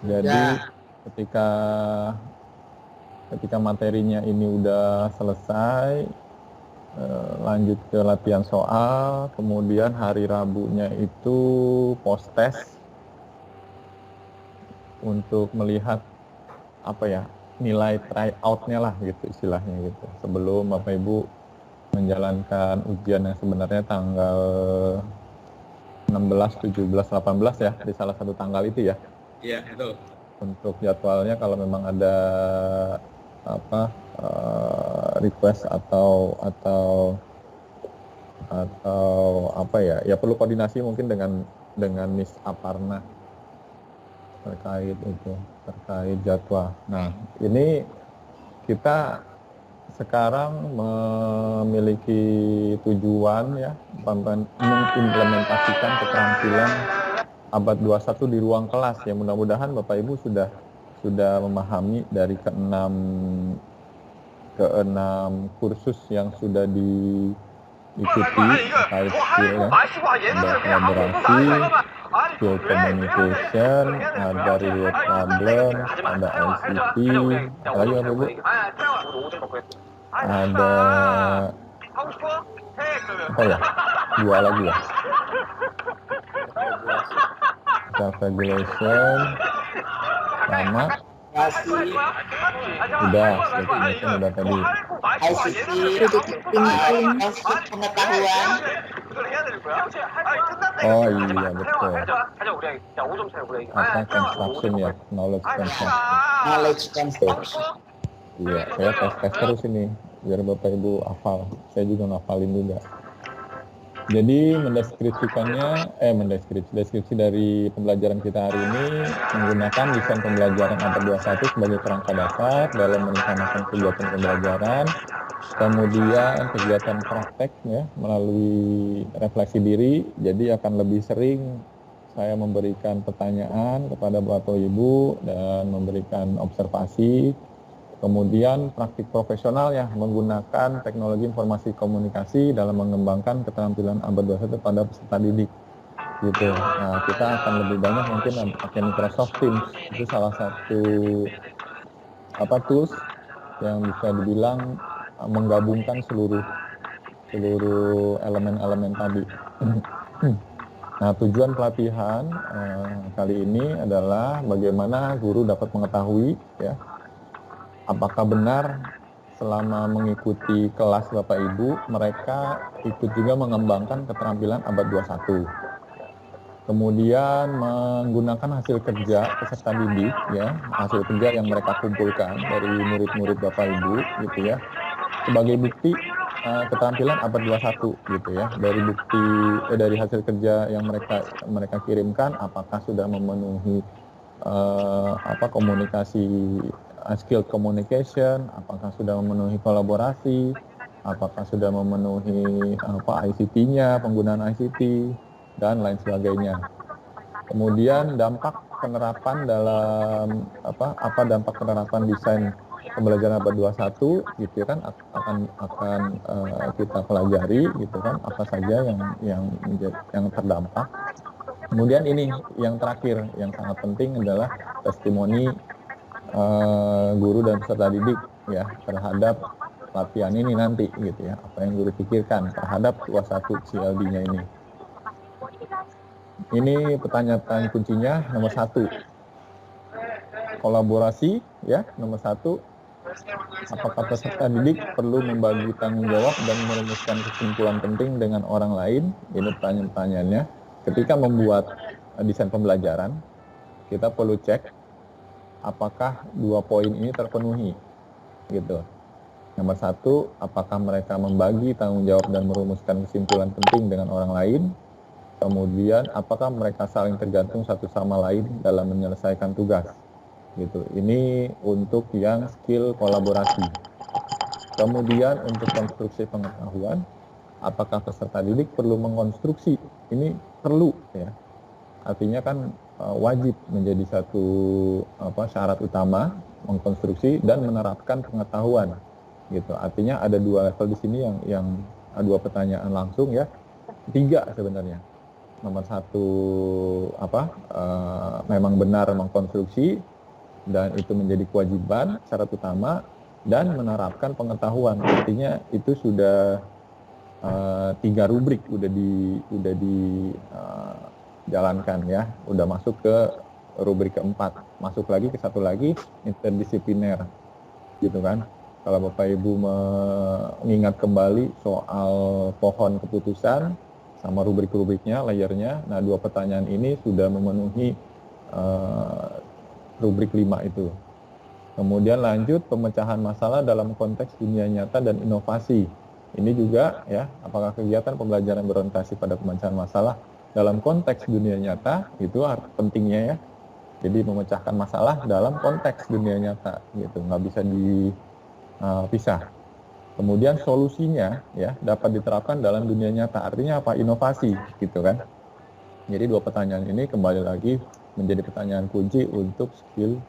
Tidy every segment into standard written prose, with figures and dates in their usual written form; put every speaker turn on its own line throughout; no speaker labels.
Jadi ketika materinya ini udah selesai, lanjut ke latihan soal, kemudian hari Rabunya itu post test untuk melihat apa ya, nilai tryout-nya lah gitu istilahnya gitu, sebelum Bapak Ibu menjalankan ujian yang sebenarnya tanggal 16, 17, 18 ya, di salah satu tanggal itu ya.
Iya, betul.
Untuk jadwalnya kalau memang ada request atau apa ya perlu koordinasi mungkin dengan Miss Aparna terkait jadwal. Nah, ini kita sekarang memiliki tujuan ya mengimplementasikan keterampilan abad 21 di ruang kelas ya. Mudah-mudahan Bapak Ibu sudah memahami dari keenam kursus yang sudah diikuti terkait skill ya. Ada kolaborasi, skill communication, ada reward problem, ada ICT, lagi Bapak Ibu? Ada apa ya? Dua lagi ya. Self regulation sama udah tadi.
pengetahuan.
Oh iya betul. Apa construction ya, knowledge construction. Iya, saya tes terus ini biar Bapak Ibu hafal. Saya juga ngafalin juga. Jadi deskripsi dari pembelajaran kita hari ini menggunakan desain pembelajaran abad 21 sebagai kerangka dasar dalam merencanakan kegiatan pembelajaran, kemudian kegiatan praktek ya melalui refleksi diri. Jadi akan lebih sering saya memberikan pertanyaan kepada Bapak Ibu dan memberikan observasi. Kemudian praktik profesional ya menggunakan teknologi informasi komunikasi dalam mengembangkan keterampilan abad 21 pada peserta didik gitu. Nah, kita akan lebih banyak mungkin pakai Microsoft Teams. Itu salah satu tools yang bisa dibilang menggabungkan seluruh elemen-elemen tadi. Nah, tujuan pelatihan kali ini adalah bagaimana guru dapat mengetahui ya apakah benar selama mengikuti kelas Bapak Ibu, mereka ikut juga mengembangkan keterampilan abad 21. Kemudian menggunakan hasil kerja peserta didik, ya, hasil kerja yang mereka kumpulkan dari murid-murid Bapak Ibu, gitu ya, sebagai bukti keterampilan abad 21, gitu ya. Dari hasil kerja yang mereka kirimkan, apakah sudah memenuhi komunikasi, skill communication, apakah sudah memenuhi kolaborasi, apakah sudah memenuhi ICT-nya, penggunaan ICT, dan lain sebagainya. Kemudian dampak penerapan dalam dampak penerapan desain pembelajaran abad 21 gitu kan akan kita pelajari gitu kan, apa saja yang terdampak. Kemudian ini yang terakhir yang sangat penting adalah testimoni guru dan peserta didik ya terhadap latihan ini nanti gitu ya, apa yang guru pikirkan terhadap 21 CLD-nya ini. Ini pertanyaan kuncinya nomor 1. Kolaborasi ya, nomor 1. Apakah peserta didik perlu membagi tanggung jawab dan merumuskan kesimpulan penting dengan orang lain? Ini pertanyaannya. Ketika membuat desain pembelajaran, kita perlu cek apakah 2 poin ini terpenuhi gitu. Nomor 1, apakah mereka membagi tanggung jawab dan merumuskan kesimpulan penting dengan orang lain? Kemudian apakah mereka saling tergantung satu sama lain dalam menyelesaikan tugas? Gitu. Ini untuk yang skill kolaborasi. Kemudian untuk konstruksi pengetahuan, apakah peserta didik perlu mengkonstruksi? Ini perlu ya. Artinya kan wajib menjadi satu syarat utama mengkonstruksi dan menerapkan pengetahuan. Gitu. Artinya ada 2 level di sini yang 2 pertanyaan langsung ya. 3 sebenarnya. nomor satu memang benar mengkonstruksi dan itu menjadi kewajiban syarat utama, dan menerapkan pengetahuan, artinya itu sudah 3 rubrik udah dijalankan ya, udah masuk ke rubrik keempat, masuk lagi ke satu lagi, interdisipliner gitu kan. Kalau Bapak Ibu mengingat kembali soal pohon keputusan sama rubrik-rubriknya, layernya, nah 2 pertanyaan ini sudah memenuhi rubrik 5 itu. Kemudian lanjut pemecahan masalah dalam konteks dunia nyata dan inovasi. Ini juga ya, apakah kegiatan pembelajaran berorientasi pada pemecahan masalah dalam konteks dunia nyata, itu pentingnya ya. Jadi memecahkan masalah dalam konteks dunia nyata gitu, nggak bisa dipisah. Kemudian solusinya ya dapat diterapkan dalam dunia nyata, artinya apa? Inovasi gitu kan. Jadi 2 pertanyaan ini kembali lagi menjadi pertanyaan kunci untuk skill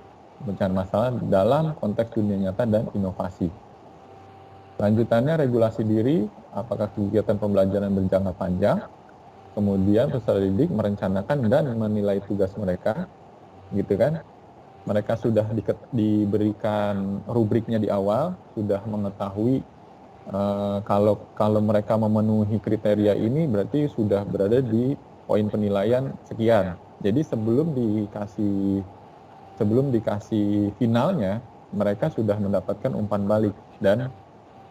pemecahan masalah dalam konteks dunia nyata dan inovasi. Lanjutannya regulasi diri, apakah kegiatan pembelajaran berjangka panjang, kemudian peserta didik merencanakan dan menilai tugas mereka, gitu kan. Mereka sudah diberikan rubriknya di awal, sudah mengetahui kalau mereka memenuhi kriteria ini berarti sudah berada di poin penilaian sekian. Jadi sebelum dikasih finalnya, mereka sudah mendapatkan umpan balik dan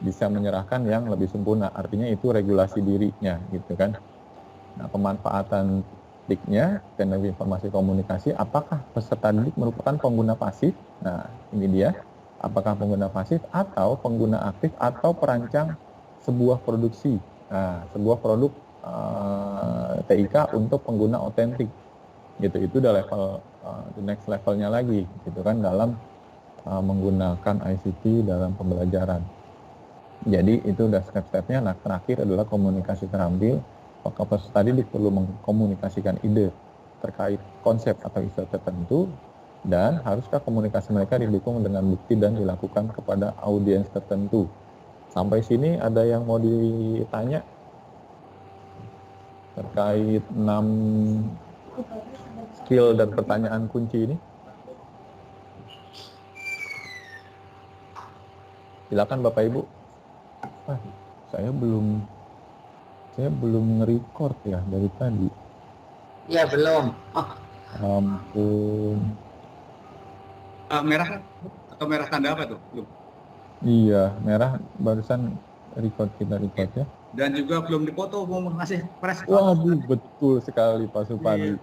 bisa menyerahkan yang lebih sempurna, artinya itu regulasi dirinya gitu kan. Nah, pemanfaatan diknya, teknologi informasi komunikasi, apakah peserta didik merupakan pengguna pasif? Nah, ini dia, apakah pengguna pasif atau pengguna aktif atau perancang sebuah produksi, nah, sebuah produk TIK untuk pengguna otentik gitu. Itu udah level the next levelnya lagi gitu kan, dalam menggunakan ICT dalam pembelajaran. Jadi itu udah step-stepnya. Nah, terakhir adalah komunikasi terampil. Apakah peserta didik perlu mengkomunikasikan ide terkait konsep atau isu tertentu, dan haruskah komunikasi mereka didukung dengan bukti dan dilakukan kepada audiens tertentu. Sampai sini ada yang mau ditanya terkait 6 skill dan pertanyaan kunci ini? Silakan Bapak Ibu. Saya belum nge-record ya dari tadi.
Ya belum.
Ampun.
Merah atau merah tanda apa tuh? Belum.
Iya, merah barusan kita record ya.
Dan juga belum dipoto, mau ngasih press.
Waduh, betul sekali Pak Supadi.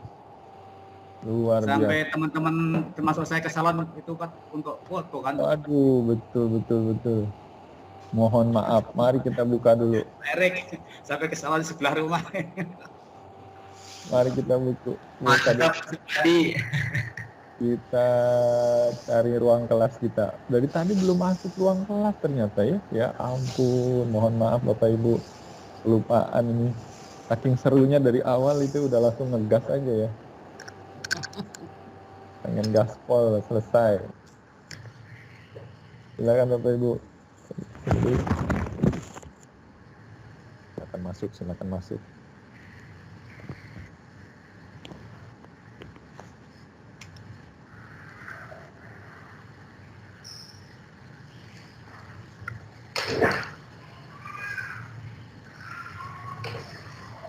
Luar biasa.
Sampai teman-teman termasuk saya ke salon itu kan untuk foto kan.
Waduh, betul. Mohon maaf, mari kita buka dulu.
Erik, sampai ke salon sebelah rumah.
Mari kita buka
Mantap tadi.
Kita cari ruang kelas kita. Dari tadi belum masuk ruang kelas ternyata ya. Ya ampun, mohon maaf Bapak Ibu. Kelupaan ini. Saking serunya dari awal itu udah langsung ngegas aja ya. Pengen gaspol selesai. Silakan Bapak Ibu. Silakan masuk.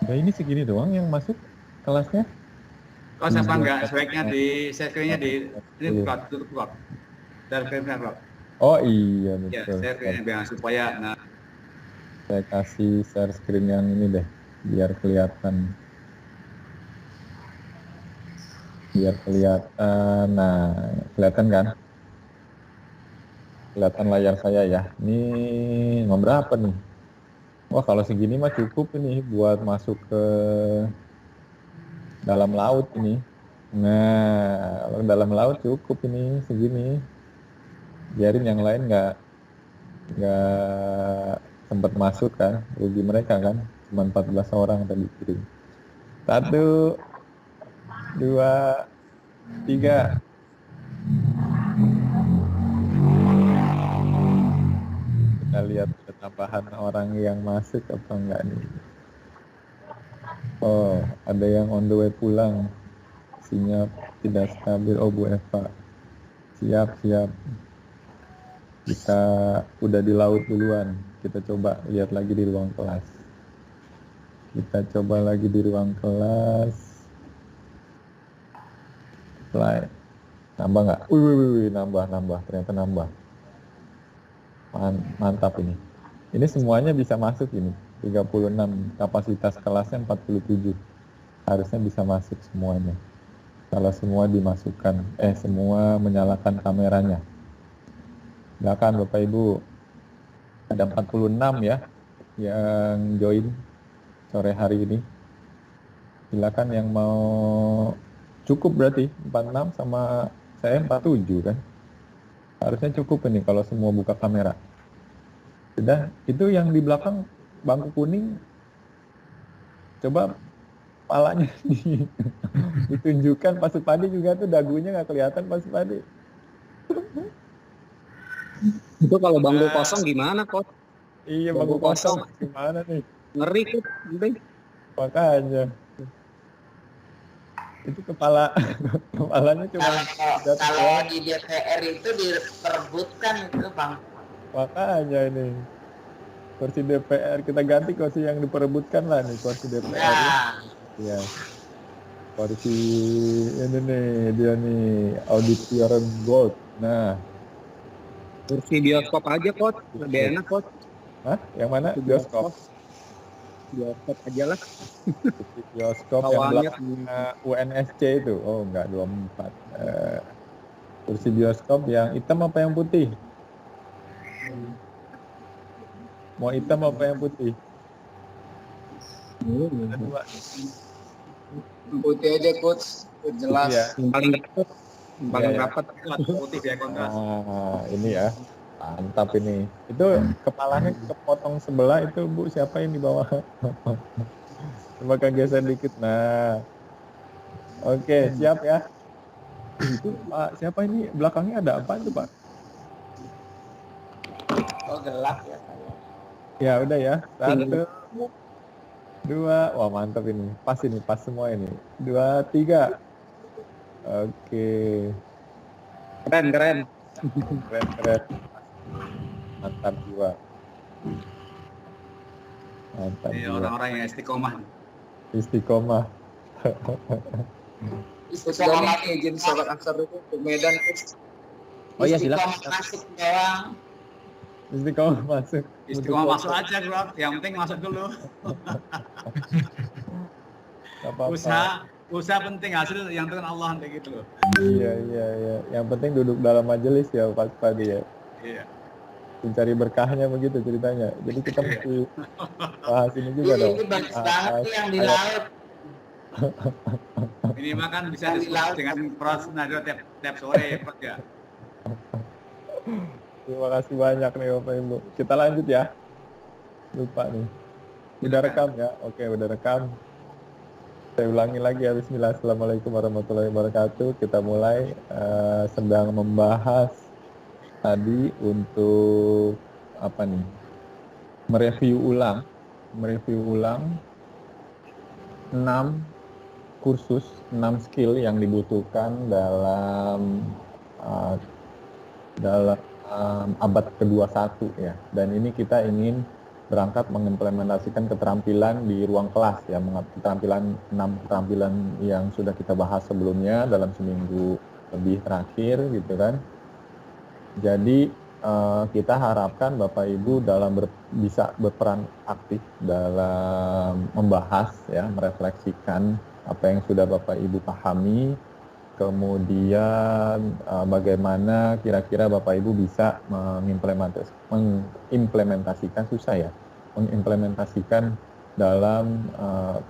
Nah, ini segini doang yang masuk kelasnya?
Kalau siapa enggak, sebaiknya di share-nya di ini tutup blog. Dan blog.
Oh iya
Ya,
betul.
share-nya biar supaya
Saya kasih share screen yang ini deh, biar kelihatan. Nah, kelihatan kan? Kelihatan layar saya ya. Ini nomor berapa nih? Wah, kalau segini mah cukup ini buat masuk ke dalam laut ini. Nah, kalau dalam laut cukup ini segini. Biarin yang lain nggak sempat masuk kan, rugi mereka kan, cuma 14 orang tadi kirim. 1, 2, 3. Kita lihat tambahan orang yang masuk atau enggak nih. Oh, ada yang on the way pulang. Sinyal tidak stabil. Oh, Bu Eva. Siap, siap. Kita udah di laut duluan. Kita coba lihat lagi di ruang kelas. Kita coba lagi di ruang kelas. Play. Nambah nggak? Wih, nambah. Ternyata nambah. Mantap ini. Ini semuanya bisa masuk ini. 36, kapasitas kelasnya 47. Harusnya bisa masuk semuanya. Kalau semua dimasukkan, semua menyalakan kameranya. Silakan Bapak Ibu. Ada 46 ya yang join sore hari ini. Silakan yang mau, cukup berarti 46 sama saya 47 kan. Harusnya cukup ini kalau semua buka kamera. Sudah, itu yang di belakang bangku kuning, coba palanya ditunjukkan. Pak Supadi juga tuh dagunya nggak kelihatan Pak Supadi.
Itu kalau bangku kosong gimana, Coach?
Iya,
Bangku
bangku kosong
kosong.
gimana nih?
Ngeri, Coach. Penting.
Makanya itu kepalanya cuma
Kalau di DPR itu diperebutkan itu Bang.
makanya ini kursi DPR kita ganti kursi yang diperebutkan lah nih, kursi DPR ya.
Nah,
Ya, kursi ini nih, dia nih auditorium gold. Nah,
Kursi bioskop aja, Coach. Lebih enak, Coach.
hah? Yang mana? Bioskop.
Bioskop aja lah.
Kursi bioskop yang
Bawahnya
belakangnya UNSC itu. Oh, enggak, 24. Kursi bioskop yang hitam apa yang putih? Mau hitam apa yang putih? Ada dua.
Putih aja coach, jelas.
Iya.
yang paling rapat. Yang paling
Iya, iya.
rapat.
Putih ya kontras.
Nah, ini ya. Mantap ini. Itu kepalanya kepotong sebelah itu Bu, siapa yang di bawah? Coba geser dikit. Nah. Oke, siap ya. Itu Pak, siapa ini? Belakangnya ada apa itu, Pak?
oh gelap ya saya.
Ya, udah ya. 1, 2. Wah, mantap ini. Pas ini, pas semua ini. 2, 3. Oke.
Keren.
Keren. Mantap jiwa. Mantap
Ini
jiwa.
orang-orang yang istiqomah.
Istiqomah.
Coach Dani izin sholat asar itu ke Medan coach.
Oh iya, silakan.
Istiqomah masuk doang.
Istiqomah masuk.
Istiqomah masuk aja, bro. Yang penting masuk dulu.
Gak apa-apa.
Usaha penting, hasil yang tentukan Allah kayak gitu loh.
Iya. Yang penting duduk dalam majelis ya Pak Padi ya.
Iya.
Mencari berkahnya begitu ceritanya. Jadi kita mesti bahas ini juga dong.
Ini bagus banget nih yang di laut.
Ini makan bisa diskusi dengan Pros Nadio tiap sore, Pros ya.
Terima kasih banyak nih Bapak Ibu. Kita lanjut ya. Lupa nih. Udah rekam ya? Oke, udah rekam. Saya ulangi lagi ya. Bismillah. Assalamualaikum warahmatullahi wabarakatuh. Kita mulai sedang membahas tadi untuk apa nih? Mereview ulang 6 kursus, 6 skill yang dibutuhkan dalam abad ke-21 ya. Dan ini kita ingin berangkat mengimplementasikan keterampilan di ruang kelas ya, 6 keterampilan yang sudah kita bahas sebelumnya dalam seminggu lebih terakhir gitu kan. Jadi kita harapkan Bapak Ibu bisa berperan aktif dalam membahas ya, merefleksikan apa yang sudah Bapak Ibu pahami, kemudian bagaimana kira-kira Bapak Ibu bisa mengimplementasikan dalam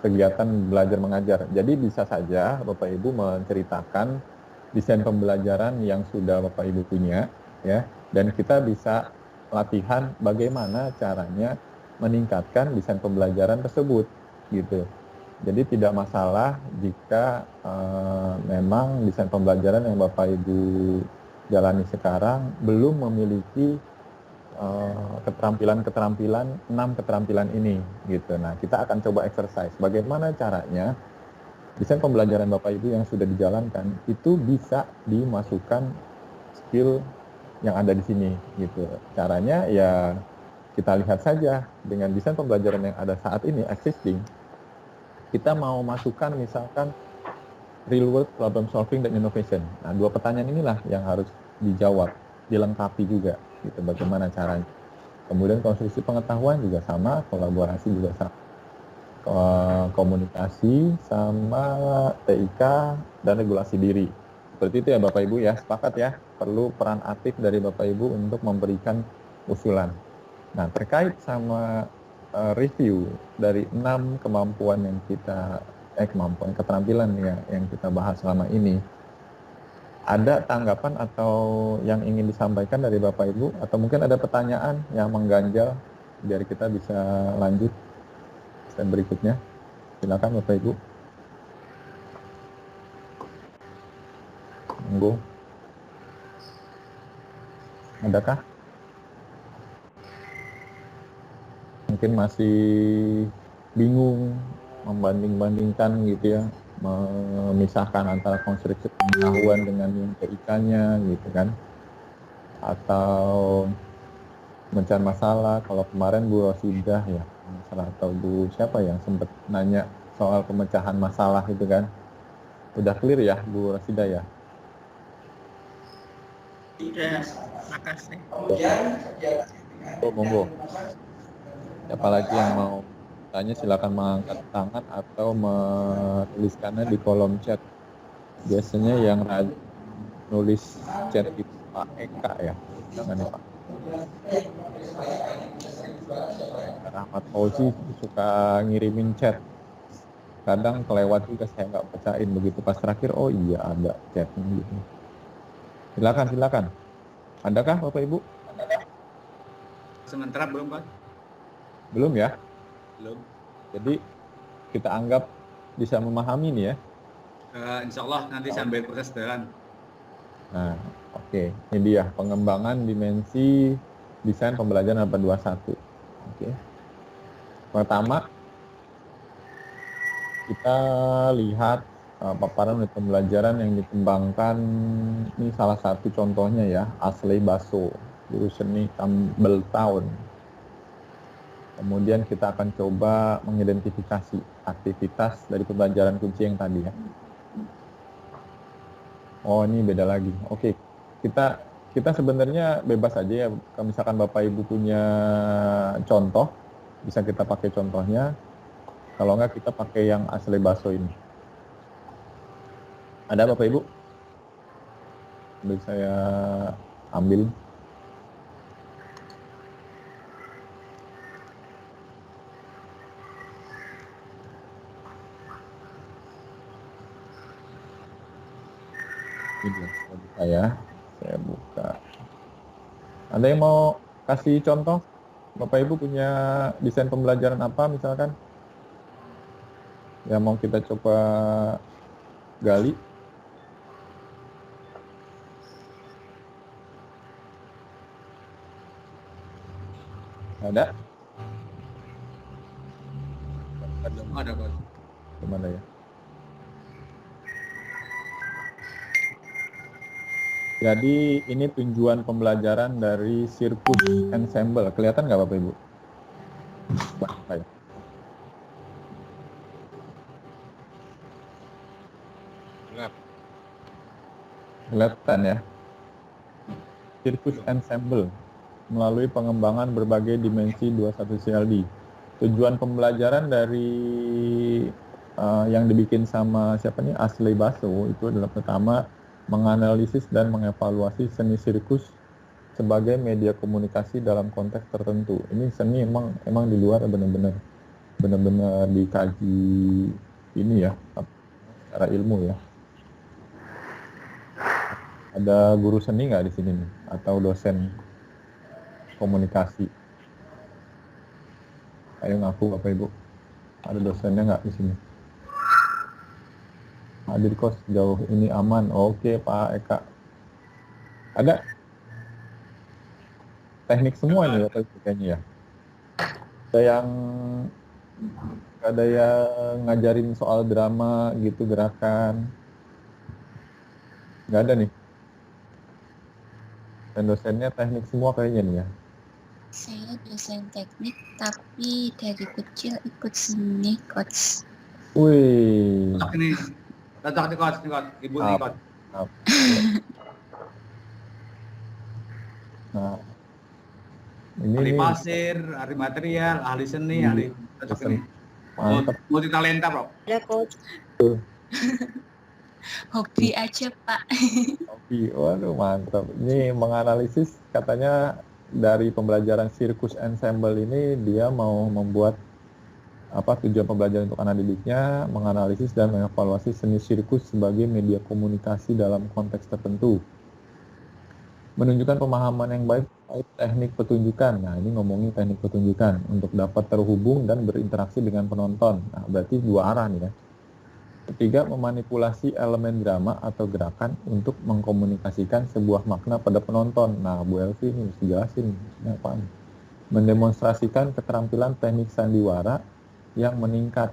kegiatan belajar mengajar. Jadi bisa saja Bapak Ibu menceritakan desain pembelajaran yang sudah Bapak Ibu punya ya, dan kita bisa latihan bagaimana caranya meningkatkan desain pembelajaran tersebut gitu. Jadi tidak masalah jika memang desain pembelajaran yang Bapak Ibu jalani sekarang belum memiliki keterampilan 6 keterampilan ini gitu. Nah, kita akan coba exercise. Bagaimana caranya desain pembelajaran Bapak Ibu yang sudah dijalankan itu bisa dimasukkan skill yang ada di sini gitu. Caranya ya kita lihat saja dengan desain pembelajaran yang ada saat ini existing. Kita mau masukkan misalkan real world problem solving dan innovation. Nah, 2 pertanyaan inilah yang harus dijawab, dilengkapi juga gitu bagaimana caranya. Kemudian konstruksi pengetahuan juga sama, kolaborasi juga sama. Komunikasi sama TIK dan regulasi diri. Seperti itu ya Bapak Ibu ya, sepakat ya, perlu peran aktif dari Bapak Ibu untuk memberikan usulan. Nah, terkait sama review dari 6 kemampuan yang kita keterampilan ya yang kita bahas selama ini, ada tanggapan atau yang ingin disampaikan dari Bapak Ibu atau mungkin ada pertanyaan yang mengganjal biar kita bisa lanjut step berikutnya. Silakan Bapak Ibu. Monggo. Adakah? Mungkin masih bingung membanding-bandingkan gitu ya, memisahkan antara konstruksi pengetahuan dengan yang TIK-nya gitu kan, atau mencari masalah. Kalau kemarin Bu Rosidah ya, masalah atau Bu siapa yang sempat nanya soal pemecahan masalah itu kan, udah clear ya Bu Rosidah ya?
Sudah, makasih.
Oh, monggo. Siapa lagi yang mau tanya silakan mengangkat tangan atau menuliskannya di kolom chat. Biasanya yang nulis chat itu Pak Eka ya, jangan nih Pak. Rahmat Fauzi suka ngirimin chat. Kadang kelewat juga saya nggak bacain, begitu pas terakhir oh iya ada chatnya gitu. Silakan. Adakah Bapak Ibu?
Sementara belum Pak.
Belum ya?
Belum.
Jadi kita anggap bisa memahami nih ya.
Insya Allah nanti sambil proses jalan.
Nah, oke. Ini dia pengembangan dimensi desain pembelajaran 821. Oke. Pertama, kita lihat paparan unit pembelajaran yang dikembangkan. Ini salah satu contohnya ya, Asley Basso, guru seni Campbelltown. Kemudian kita akan coba mengidentifikasi aktivitas dari pembelajaran kunci yang tadi ya. Oh, ini beda lagi. Oke, kita sebenarnya bebas aja ya. Kalau misalkan Bapak Ibu punya contoh, bisa kita pakai contohnya. Kalau enggak kita pakai yang Asley Basso ini. Ada Bapak Ibu? Bisa saya ambil. Ini saya buka. Ada yang mau kasih contoh? Bapak Ibu punya desain pembelajaran apa misalkan? Yang mau kita coba gali? Ada?
Ada Pak.
Gimana ya? Jadi ini tujuan pembelajaran dari Sirkus Ensemble. Kelihatan nggak Bapak Ibu? Baik. Kelihatan ya. Sirkus Ensemble melalui pengembangan berbagai dimensi 21 CLD. Tujuan pembelajaran dari yang dibikin sama siapa nih, Asley Basso, itu adalah pertama menganalisis dan mengevaluasi seni sirkus sebagai media komunikasi dalam konteks tertentu. Ini seni emang di luar benar-benar dikaji ini ya, secara ilmu ya. Ada guru seni nggak di sini nih? Atau dosen komunikasi? Ayo ngaku Bapak Ibu. Ada dosennya nggak di sini? Hadir kos jauh ini aman. Oke Pak Eka. Ada? teknik semua nih Bapak Ibu kayaknya ya. Ada yang ngajarin soal drama gitu, gerakan. Nggak ada nih. Dan dosennya teknik semua kayaknya nih ya.
Saya dosen teknik, tapi dari kecil ikut seni, Coach.
Wih.
Cocok ini. Cocok nih Coach, Ibu nih Coach.
Maaf. Nah, ini
Ahli
nih,
pasir, ahli material, ahli seni, ahli cocok ini.
mantap.
Multi talenta, Bro.
Ya, Coach. Hobi aja, Pak.
Hobi, waduh mantap. Ini menganalisis katanya dari pembelajaran sirkus ensemble ini dia mau membuat tujuan pembelajaran untuk anak didiknya, menganalisis dan mengevaluasi seni sirkus sebagai media komunikasi dalam konteks tertentu. Menunjukkan pemahaman yang baik terkait teknik pertunjukan. Nah, ini ngomongin teknik pertunjukan untuk dapat terhubung dan berinteraksi dengan penonton. Nah, berarti dua arah nih ya. Ketiga, memanipulasi elemen drama atau gerakan untuk mengkomunikasikan sebuah makna pada penonton. Nah, Bu Elvi ini mesti jelasin ini apaan. Mendemonstrasikan keterampilan teknik sandiwara yang meningkat.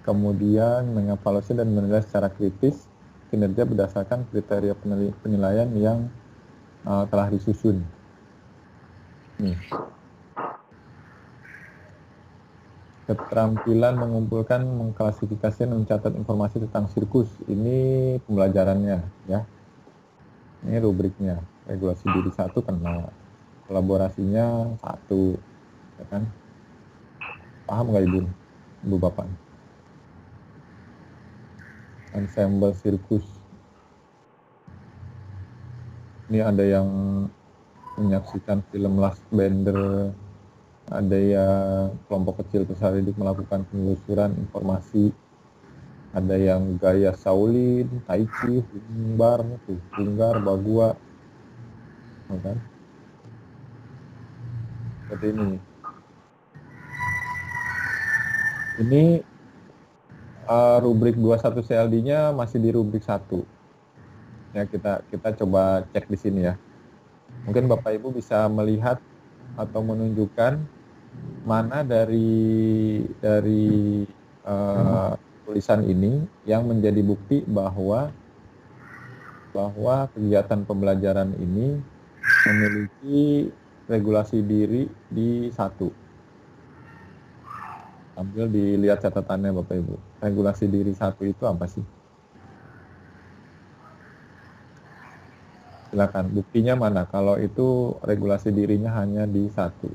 Kemudian mengevaluasi dan menilai secara kritis kinerja berdasarkan kriteria penilaian yang telah disusun. Nih. Keterampilan mengumpulkan, mengklasifikasi, dan mencatat informasi tentang sirkus. Ini pembelajarannya, ya. Ini rubriknya. Regulasi diri 1 kena, kolaborasinya 1, ya kan? Paham nggak Ibu Bapak? Ensemble sirkus. Ini ada yang menyaksikan film Last Bender, ada yang kelompok kecil peserta didik melakukan penelusuran informasi, ada yang gaya Shaolin, Tai Chi, Linggar, Bagua, kan? Seperti ini. Ini rubrik 21 CLD-nya masih di rubrik 1. Ya, kita coba cek di sini ya. Mungkin Bapak Ibu bisa melihat atau menunjukkan mana dari tulisan ini yang menjadi bukti bahwa kegiatan pembelajaran ini memiliki regulasi diri di 1. Sambil dilihat catatannya Bapak Ibu. Regulasi diri 1 itu apa sih? Silakan, buktinya mana? Kalau itu regulasi dirinya hanya di 1.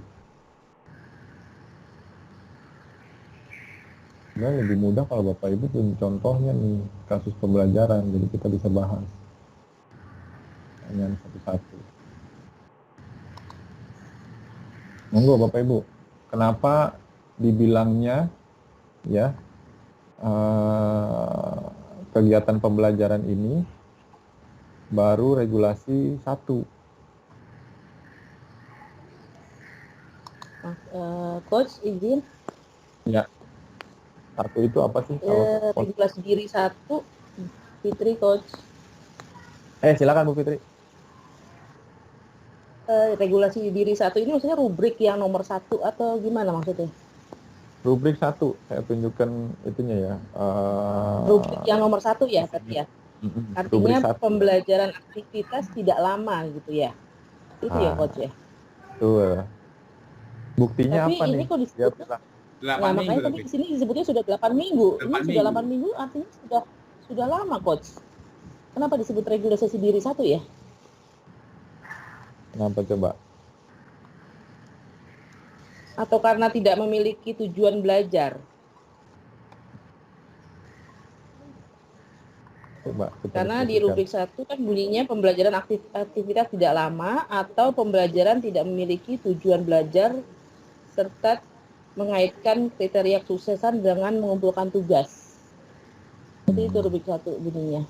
Sebenarnya lebih mudah kalau Bapak Ibu tunjuk contohnya nih, kasus pembelajaran, jadi kita bisa bahas. Hanya satu-satu. Monggo Bapak Ibu, kenapa dibilangnya ya kegiatan pembelajaran ini baru regulasi 1?
Coach izin.
Ya. 1 itu apa sih?
Regulasi diri 1, Fitri Coach.
Silakan Bu Fitri.
Regulasi diri 1 ini maksudnya rubrik yang nomor 1 atau gimana maksudnya?
Rubrik 1, saya tunjukkan itunya ya.
Rubrik yang nomor 1 ya tadi ya. Artinya pembelajaran aktivitas tidak lama gitu ya. Itu ya Coach ya.
Tuh. Buktinya
tapi
apa
ini
nih?
Kok disebut,
Nah,
makanya tadi di sini disebutnya sudah 8 minggu. Ini sudah 8 minggu artinya sudah lama Coach. Kenapa disebut regulasi diri 1 ya?
Kenapa coba?
Atau karena tidak memiliki tujuan belajar?
Coba,
karena di rubrik 1 kan bunyinya pembelajaran aktivitas tidak lama atau pembelajaran tidak memiliki tujuan belajar serta mengaitkan kriteria kesuksesan dengan mengumpulkan tugas. Jadi itu rubrik 1 bunyinya.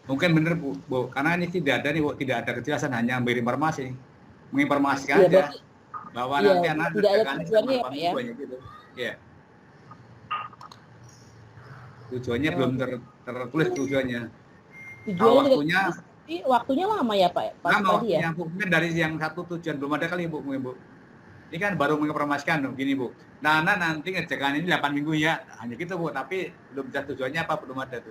Mungkin benar Bu, karena ini tidak ada kejelasan, hanya memberi informasi, menginformasikan aja bahwa nanti anak
tidak ada tujuannya ya Pak ya.
Gitu. Ya. Tujuannya belum tertulis tujuannya.
Tujuannya
Waktunya
Jadi waktunya lama ya Pak
Lama
Supadi ya?
yang mungkin dari yang satu tujuan belum ada kali Bu. Ini kan baru menginformasikan gini Bu. Nana nanti ngerjakan ini 8 minggu ya, hanya gitu Bu. Tapi belum jelas tujuannya apa, belum ada tuh.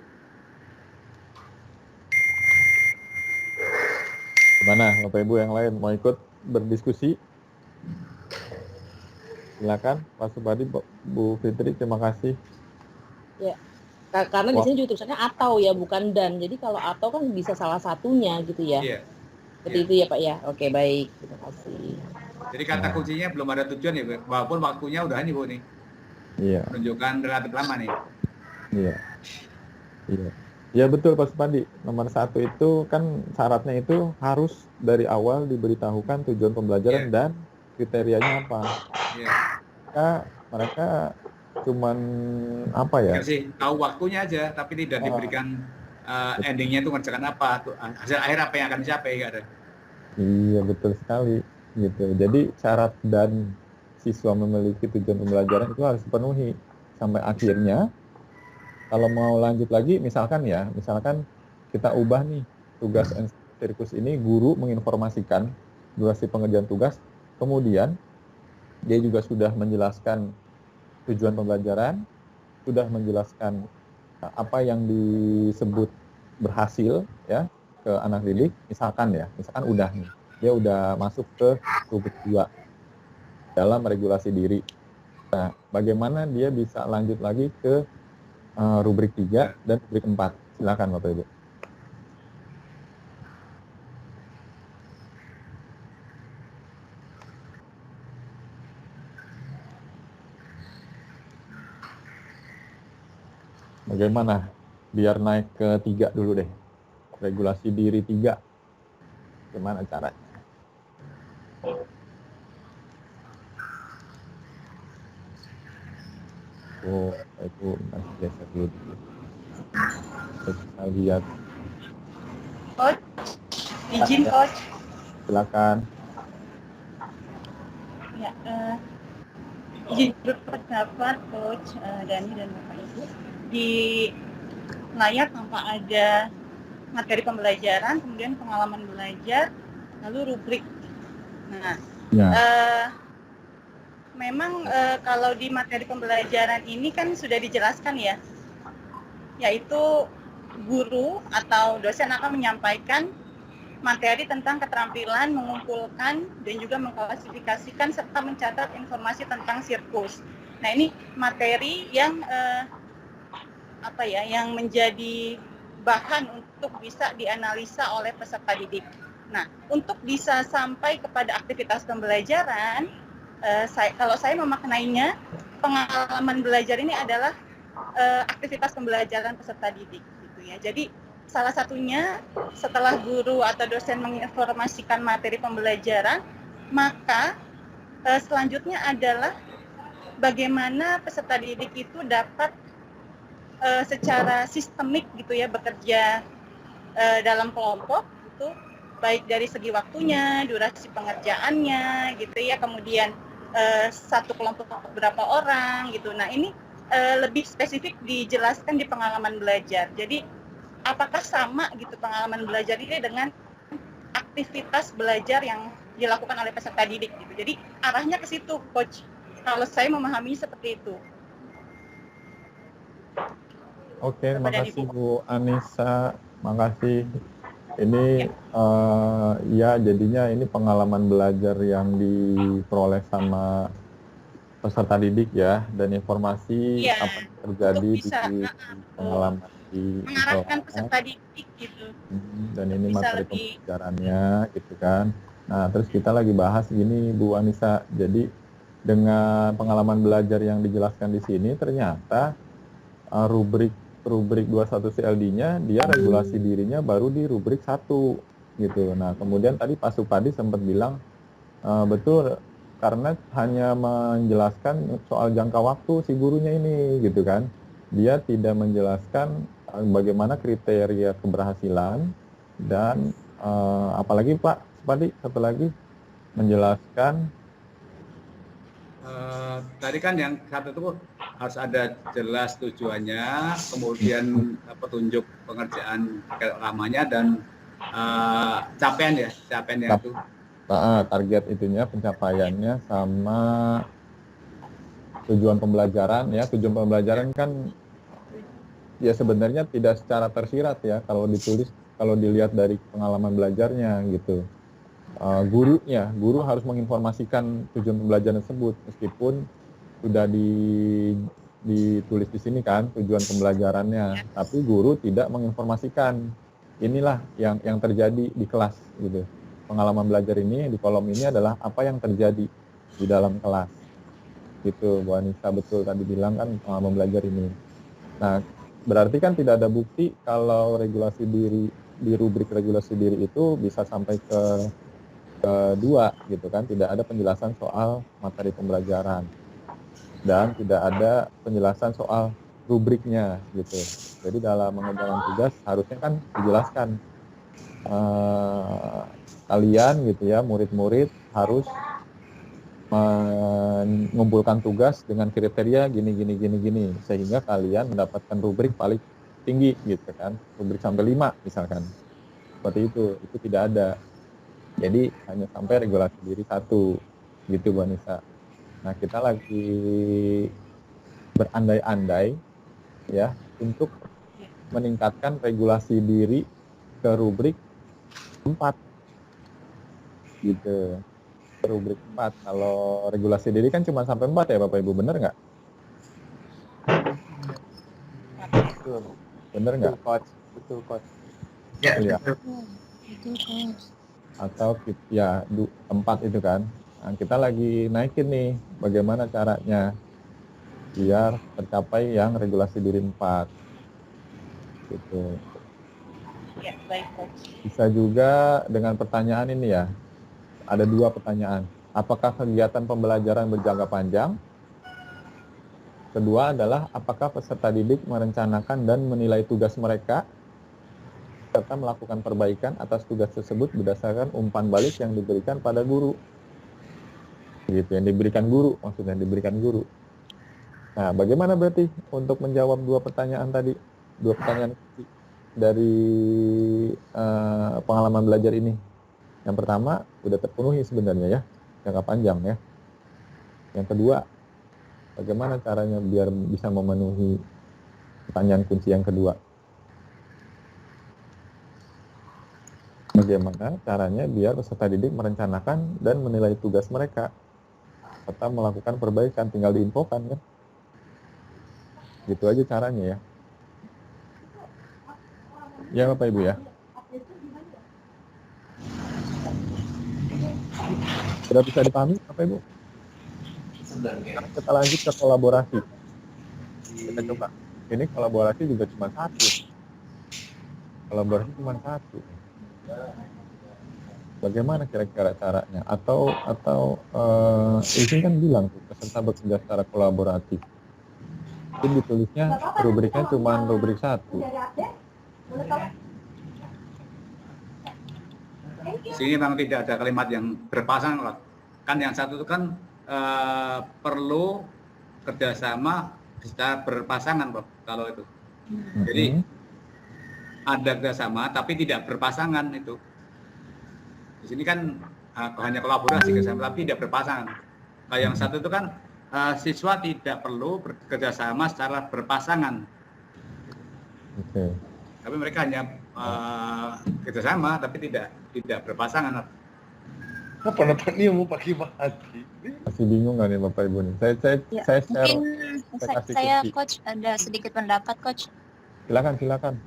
Gimana Bapak Ibu yang lain mau ikut berdiskusi? Silakan Pak Supadi, Bu Fitri, terima kasih.
Ya. Karena di sini juga tulisannya atau ya, bukan dan. Jadi kalau atau kan bisa salah satunya gitu ya.
Iya.
Seperti itu ya Pak ya. Oke, baik. Terima kasih.
Jadi kata kuncinya belum ada tujuan ya, Bu. Walaupun waktunya udah nih Bu nih.
Iya.
Menunjukkan relatif lama nih.
Iya. Iya. Ya betul Pak Supadi. Nomor 1 itu kan syaratnya itu harus dari awal diberitahukan tujuan pembelajaran dan kriterianya apa.
Iya.
Mereka cuman apa ya?
Kasih tahu waktunya aja, tapi tidak diberikan endingnya itu ngerjakan apa, hasil akhir apa yang akan dicapai, nggak ada.
Iya betul sekali gitu. Jadi syarat dan siswa memiliki tujuan pembelajaran itu harus dipenuhi sampai akhirnya. Kalau mau lanjut lagi, misalkan kita ubah nih tugas sirkus ini, guru menginformasikan durasi pengerjaan tugas, kemudian dia juga sudah menjelaskan tujuan pembelajaran, sudah menjelaskan apa yang disebut berhasil ya ke anak didik, misalkan udah nih, dia udah masuk ke rubrik 2 dalam regulasi diri. Nah, bagaimana dia bisa lanjut lagi ke rubrik 3 dan rubrik 4? Silakan Bapak Ibu. Bagaimana? Biar naik ke 3 dulu deh. Regulasi diri 3. Gimana caranya? Oh, itu masih geser dulu. Kita lihat.
Coach, izin Coach.
Silakan.
Ya, izin berpendapat Coach Dani dan Bapak Ibu. Di layar tampak ada materi pembelajaran, kemudian pengalaman belajar, lalu rubrik. Nah,
Ya.
Memang kalau di materi pembelajaran ini kan sudah dijelaskan ya, yaitu guru atau dosen akan menyampaikan materi tentang keterampilan mengumpulkan dan juga mengklasifikasikan serta mencatat informasi tentang sirkus. Nah, ini materi yang yang menjadi bahan untuk bisa dianalisa oleh peserta didik. Nah, untuk bisa sampai kepada aktivitas pembelajaran, kalau saya memaknainya, pengalaman belajar ini adalah aktivitas pembelajaran peserta didik, gitu ya. Jadi salah satunya setelah guru atau dosen menginformasikan materi pembelajaran, maka selanjutnya adalah bagaimana peserta didik itu dapat secara sistemik gitu ya bekerja dalam kelompok itu, baik dari segi waktunya, durasi pengerjaannya gitu ya, kemudian satu kelompok berapa orang gitu. Nah, ini lebih spesifik dijelaskan di pengalaman belajar. Jadi apakah sama gitu pengalaman belajar ini dengan aktivitas belajar yang dilakukan oleh peserta didik gitu. Jadi arahnya ke situ, Coach. Kalau saya memahami seperti itu.
Oke, makasih Bu Anissa, makasih. Ini ya jadinya ini pengalaman belajar yang diperoleh sama peserta didik ya, dan informasi apa yang terjadi di pengalaman di
mengarahkan peserta didik gitu.
Dan ini materi pembelajarannya gitu kan. Nah, terus kita lagi bahas gini Bu Anissa. Jadi dengan pengalaman belajar yang dijelaskan di sini, ternyata rubrik 21 CLD-nya dia regulasi dirinya baru di rubrik 1 gitu. Nah, kemudian tadi Pak Supadi sempat bilang betul, karena hanya menjelaskan soal jangka waktu si gurunya ini gitu kan. Dia tidak menjelaskan bagaimana kriteria keberhasilan dan apalagi Pak Supadi satu lagi menjelaskan
tadi kan yang satu itu harus ada jelas tujuannya, kemudian petunjuk pengerjaan lamanya dan capaian
Cap-
itu.
Target itunya, pencapaiannya sama tujuan pembelajaran ya. Tujuan pembelajaran kan ya sebenarnya tidak secara tersirat ya kalau ditulis, kalau dilihat dari pengalaman belajarnya gitu. Guru harus menginformasikan tujuan pembelajaran tersebut meskipun sudah ditulis di sini kan tujuan pembelajarannya, tapi guru tidak menginformasikan inilah yang terjadi di kelas gitu. Pengalaman belajar ini di kolom ini adalah apa yang terjadi di dalam kelas gitu. Bu Anissa betul tadi bilang kan pengalaman belajar ini. Nah, berarti kan tidak ada bukti kalau regulasi diri di rubrik regulasi diri itu bisa sampai ke kedua gitu kan, tidak ada penjelasan soal materi pembelajaran dan tidak ada penjelasan soal rubriknya gitu. Jadi dalam mengerjakan tugas harusnya kan dijelaskan kalian gitu ya, murid-murid harus mengumpulkan tugas dengan kriteria gini sehingga kalian mendapatkan rubrik paling tinggi gitu kan, rubrik sampai 5 misalkan. Seperti itu tidak ada. Jadi hanya sampai regulasi diri 1 gitu Bu Anissa. Nah, kita lagi berandai-andai ya untuk meningkatkan regulasi diri ke rubrik 4 gitu. Ke rubrik 4. Kalau regulasi diri kan cuma sampai 4 ya Bapak Ibu, benar nggak? Benar nggak?
Betul, Coach.
Ya,
Ya.
Itu Coach.
Atau ya 4 itu kan. Nah, kita lagi naikin nih bagaimana caranya biar tercapai yang regulasi diri 4 gitu.
Ya, baik, Coach.
Bisa juga dengan pertanyaan ini ya, ada 2 pertanyaan. Apakah kegiatan pembelajaran berjangka panjang? Kedua adalah apakah peserta didik merencanakan dan menilai tugas mereka serta melakukan perbaikan atas tugas tersebut berdasarkan umpan balik yang diberikan pada guru. Gitu, yang diberikan guru, maksudnya diberikan guru. Nah, bagaimana berarti untuk menjawab 2 pertanyaan tadi? 2 pertanyaan dari pengalaman belajar ini. Yang pertama, udah terpenuhi sebenarnya ya, jangka panjang ya. Yang kedua, bagaimana caranya biar bisa memenuhi pertanyaan kunci yang kedua? Bagaimana caranya biar peserta didik merencanakan dan menilai tugas mereka serta melakukan perbaikan, tinggal diinfokan kan? Gitu aja caranya ya. Ya Bapak Ibu ya. Sudah bisa dipahami Bapak Ibu? Kita lanjut ke kolaborasi. Kita coba. Ini kolaborasi juga cuma 1. Kolaborasi cuma 1. Bagaimana kira-kira caranya? Atau izin kan bilang tuh, peserta bekerja secara kolaboratif. Itu ditulisnya rubriknya cuma rubrik 1.
Sini memang tidak ada kalimat yang berpasangan kan, yang satu itu kan perlu kerjasama secara berpasangan Pak, kalau itu. Jadi ada kerjasama tapi tidak berpasangan itu. Di sini kan hanya kolaborasi kerjasama tapi tidak berpasangan. Kalau yang satu itu kan siswa tidak perlu bekerjasama secara berpasangan.
Oke.
Tapi mereka hanya kerjasama tapi tidak berpasangan.
Apa nih mau pakai bahati?
Masih bingung nggak nih Bapak Ibu nih?
Ya,
Saya share.
mungkin
kasih
saya
kunci.
Coach ada sedikit pendapat Coach.
Silakan.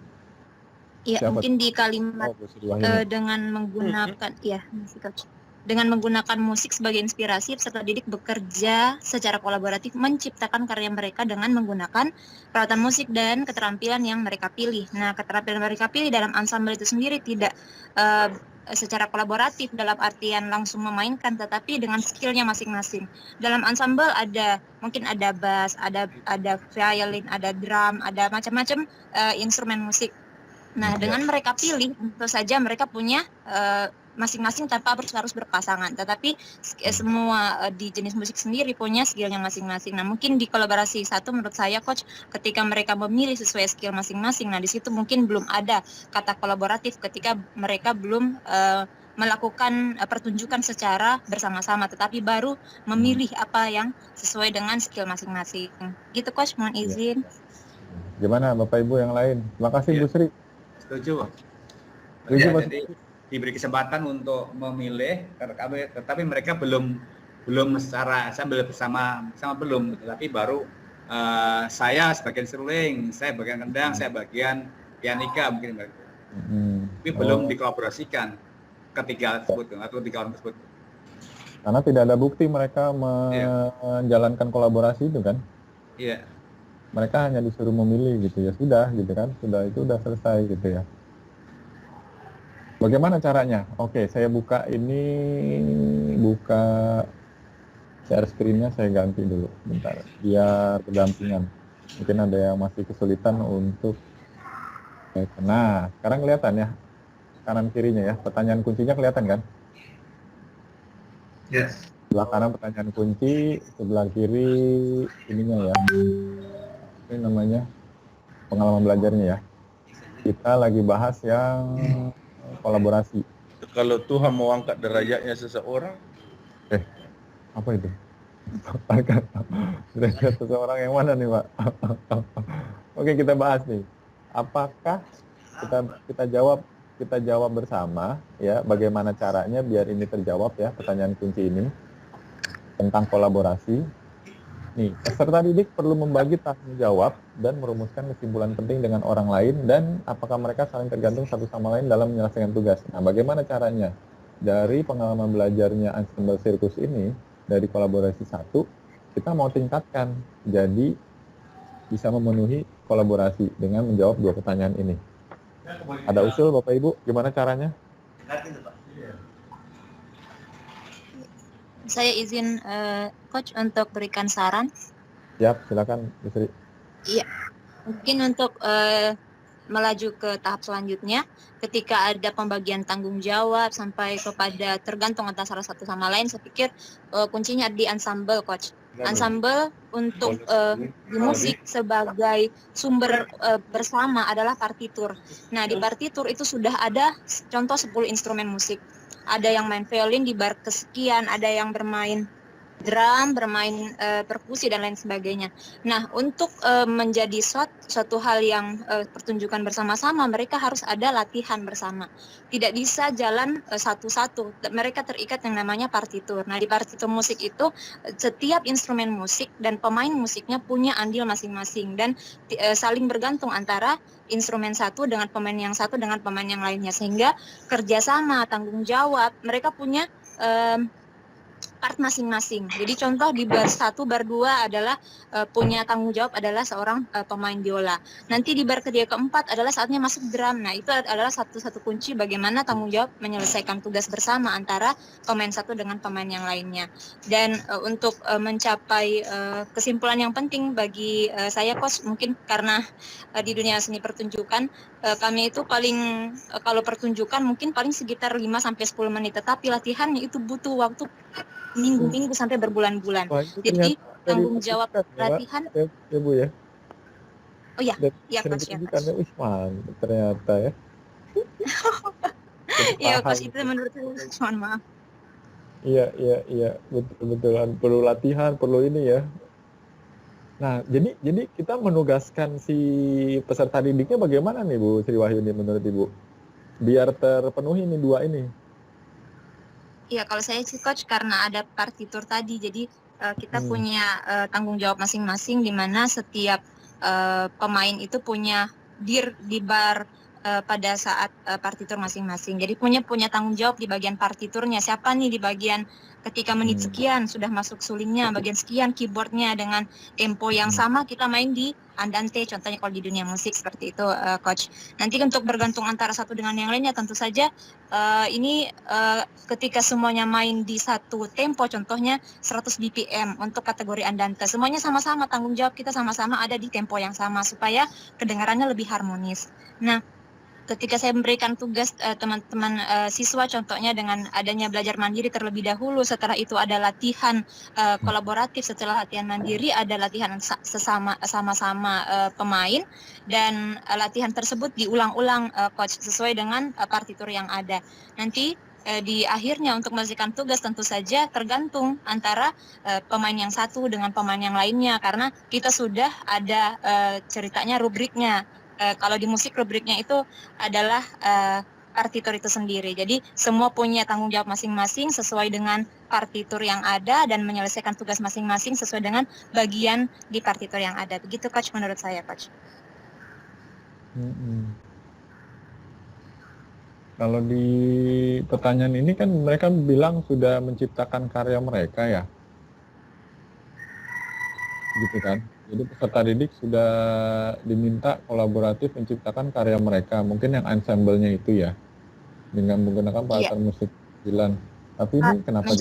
Ya,
Siapa?
mungkin di kalimat
Bu Sri Wahyuni.
dengan menggunakan masih Coach. Dengan menggunakan musik sebagai inspirasi, peserta didik bekerja secara kolaboratif menciptakan karya mereka dengan menggunakan peralatan musik dan keterampilan yang mereka pilih. Nah, keterampilan mereka pilih dalam ensemble itu sendiri tidak secara kolaboratif dalam artian langsung memainkan, tetapi dengan skillnya masing-masing. Dalam ensemble mungkin ada bass, ada violin, ada drum, ada macam-macam instrumen musik. Nah, dengan mereka pilih, tentu saja mereka punya masing-masing tanpa harus berpasangan. Tetapi semua di jenis musik sendiri punya skillnya masing-masing. Nah, mungkin di kolaborasi satu menurut saya coach, ketika mereka memilih sesuai skill masing-masing, nah di situ mungkin belum ada kata kolaboratif ketika mereka belum melakukan pertunjukan secara bersama-sama, tetapi baru memilih apa yang sesuai dengan skill masing-masing. Gitu coach, mohon izin.
Gimana Bapak Ibu yang lain? Terima kasih
Ya.
Bu Sri.
Setuju.
Setuju,
Ya,
Mas.
jadi diberi kesempatan untuk memilih, tetapi mereka belum secara sambil bersama belum, tetapi baru saya sebagian seruling, saya bagian kendang, saya bagian pianika mungkin, tapi belum dikolaborasikan ketiga tersebut atau tiga orang tersebut.
Karena tidak ada bukti mereka menjalankan kolaborasi itu kan.
Iya.
Mereka hanya disuruh memilih gitu ya, sudah gitu kan, itu udah selesai gitu ya. Bagaimana caranya? Oke, saya buka share screen-nya, saya ganti dulu bentar biar berdampingan. Mungkin ada yang masih kesulitan untuk nah, sekarang kelihatan ya kanan kirinya ya, pertanyaan kuncinya kelihatan kan?
Yes.
Sebelah kanan pertanyaan kunci, sebelah kiri ininya ya. Ini namanya pengalaman belajarnya ya. Kita lagi bahas yang kolaborasi.
Kalau Tuhan mau angkat derajatnya seseorang,
Apa itu? Derajat seseorang yang mana nih Pak? Oke, kita bahas nih. Apakah kita jawab bersama ya, bagaimana caranya biar ini terjawab ya, pertanyaan kunci ini tentang kolaborasi. Nih, peserta didik perlu membagi tanggung jawab dan merumuskan kesimpulan penting dengan orang lain, dan apakah mereka saling tergantung satu sama lain dalam menyelesaikan tugas. Nah, bagaimana caranya? Dari pengalaman belajarnya ensemble sirkus ini, dari kolaborasi 1, kita mau tingkatkan jadi bisa memenuhi kolaborasi dengan menjawab 2 pertanyaan ini. Ada usul Bapak Ibu, gimana caranya?
Saya izin coach untuk berikan saran.
Siap, silakan Bu Sri.
Iya, mungkin untuk melaju ke tahap selanjutnya, ketika ada pembagian tanggung jawab sampai kepada tergantung antara salah satu sama lain, saya pikir kuncinya di ensemble coach. Ensemble untuk di musik sebagai sumber bersama adalah partitur. Nah, di partitur itu sudah ada contoh 10 instrumen musik. Ada yang main violin di bar kesekian, ada yang bermain drum, bermain perkusi dan lain sebagainya. Nah, untuk menjadi suatu hal yang pertunjukan bersama-sama, mereka harus ada latihan bersama. Tidak bisa jalan satu-satu. Mereka terikat yang namanya partitur. Nah, di partitur musik itu setiap instrumen musik dan pemain musiknya punya andil masing-masing dan saling bergantung antara instrumen satu dengan pemain yang satu dengan pemain yang lainnya, sehingga kerjasama, tanggung jawab, mereka punya part masing-masing. Jadi contoh di bar 1, bar 2 adalah punya tanggung jawab adalah seorang pemain biola. Nanti di bar ketiga keempat adalah saatnya masuk drum. Nah, itu adalah satu kunci bagaimana tanggung jawab menyelesaikan tugas bersama antara pemain satu dengan pemain yang lainnya. Dan untuk mencapai kesimpulan yang penting bagi saya coach, mungkin karena di dunia seni pertunjukan kami itu paling kalau pertunjukan mungkin paling sekitar 5 sampai 10 menit, tetapi latihannya itu butuh waktu minggu-minggu sampai berbulan-bulan. Jadi tanggung jawab latihan
ya Bu ya.
Oh iya, iya coach ya.
Wih, mantap ternyata ya.
Iya coach, itu menurut saya, mohon maaf.
Iya, betul. Perlu latihan, perlu ini ya. Nah, jadi kita menugaskan si peserta didiknya bagaimana nih Bu Sri Wahyuni menurut Ibu? Biar terpenuhi nih 2 ini.
Iya, kalau saya sih coach karena ada partitur tadi, jadi kita punya tanggung jawab masing-masing di mana setiap pemain itu punya di bar pada saat partitur masing-masing. Jadi punya tanggung jawab di bagian partiturnya. Siapa nih di bagian ketika menit sekian sudah masuk sulingnya, bagian sekian keyboardnya dengan tempo yang sama kita main di andante, contohnya kalau di dunia musik seperti itu coach. Nanti untuk bergantung antara satu dengan yang lainnya tentu saja ini ketika semuanya main di satu tempo, contohnya 100 BPM untuk kategori andante, semuanya sama-sama tanggung jawab kita sama-sama ada di tempo yang sama supaya kedengarannya lebih harmonis. Nah, ketika saya memberikan tugas teman-teman siswa, contohnya dengan adanya belajar mandiri terlebih dahulu, setelah itu ada latihan kolaboratif, setelah latihan mandiri ada latihan sama-sama pemain, dan latihan tersebut diulang-ulang coach sesuai dengan partitur yang ada. Nanti di akhirnya untuk menyelesaikan tugas tentu saja tergantung antara pemain yang satu dengan pemain yang lainnya, karena kita sudah ada ceritanya rubriknya. Kalau di musik rubriknya itu adalah partitur itu sendiri. Jadi semua punya tanggung jawab masing-masing sesuai dengan partitur yang ada dan menyelesaikan tugas masing-masing sesuai dengan bagian di partitur yang ada. Begitu coach menurut saya, coach.
Kalau di pertanyaan ini kan mereka bilang sudah menciptakan karya mereka ya, gitu kan? Jadi peserta didik sudah diminta kolaboratif menciptakan karya mereka, mungkin yang ensemble-nya itu ya, dengan menggunakan peralatan musik panggilan. Tapi ini kenapa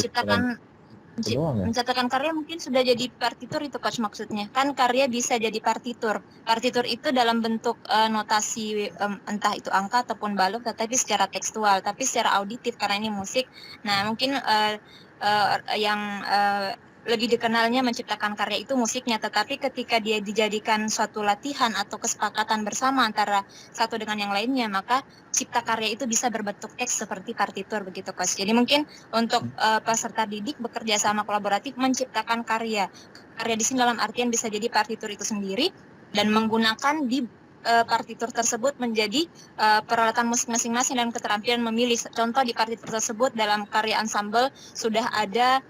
Menciptakan karya mungkin sudah jadi partitur itu coach maksudnya. Kan karya bisa jadi partitur. Partitur itu dalam bentuk notasi entah itu angka ataupun balok, tetapi secara tekstual, tapi secara auditif karena ini musik. Nah mungkin yang lebih dikenalnya menciptakan karya itu musiknya, tetapi ketika dia dijadikan suatu latihan atau kesepakatan bersama antara satu dengan yang lainnya, maka cipta karya itu bisa berbentuk teks seperti partitur begitu coach. Jadi mungkin untuk peserta didik bekerja sama kolaboratif menciptakan karya. Karya di sini dalam artian bisa jadi partitur itu sendiri dan menggunakan di partitur tersebut menjadi peralatan musik masing-masing dan keterampilan memilih. Contoh di partitur tersebut dalam karya ensemble sudah ada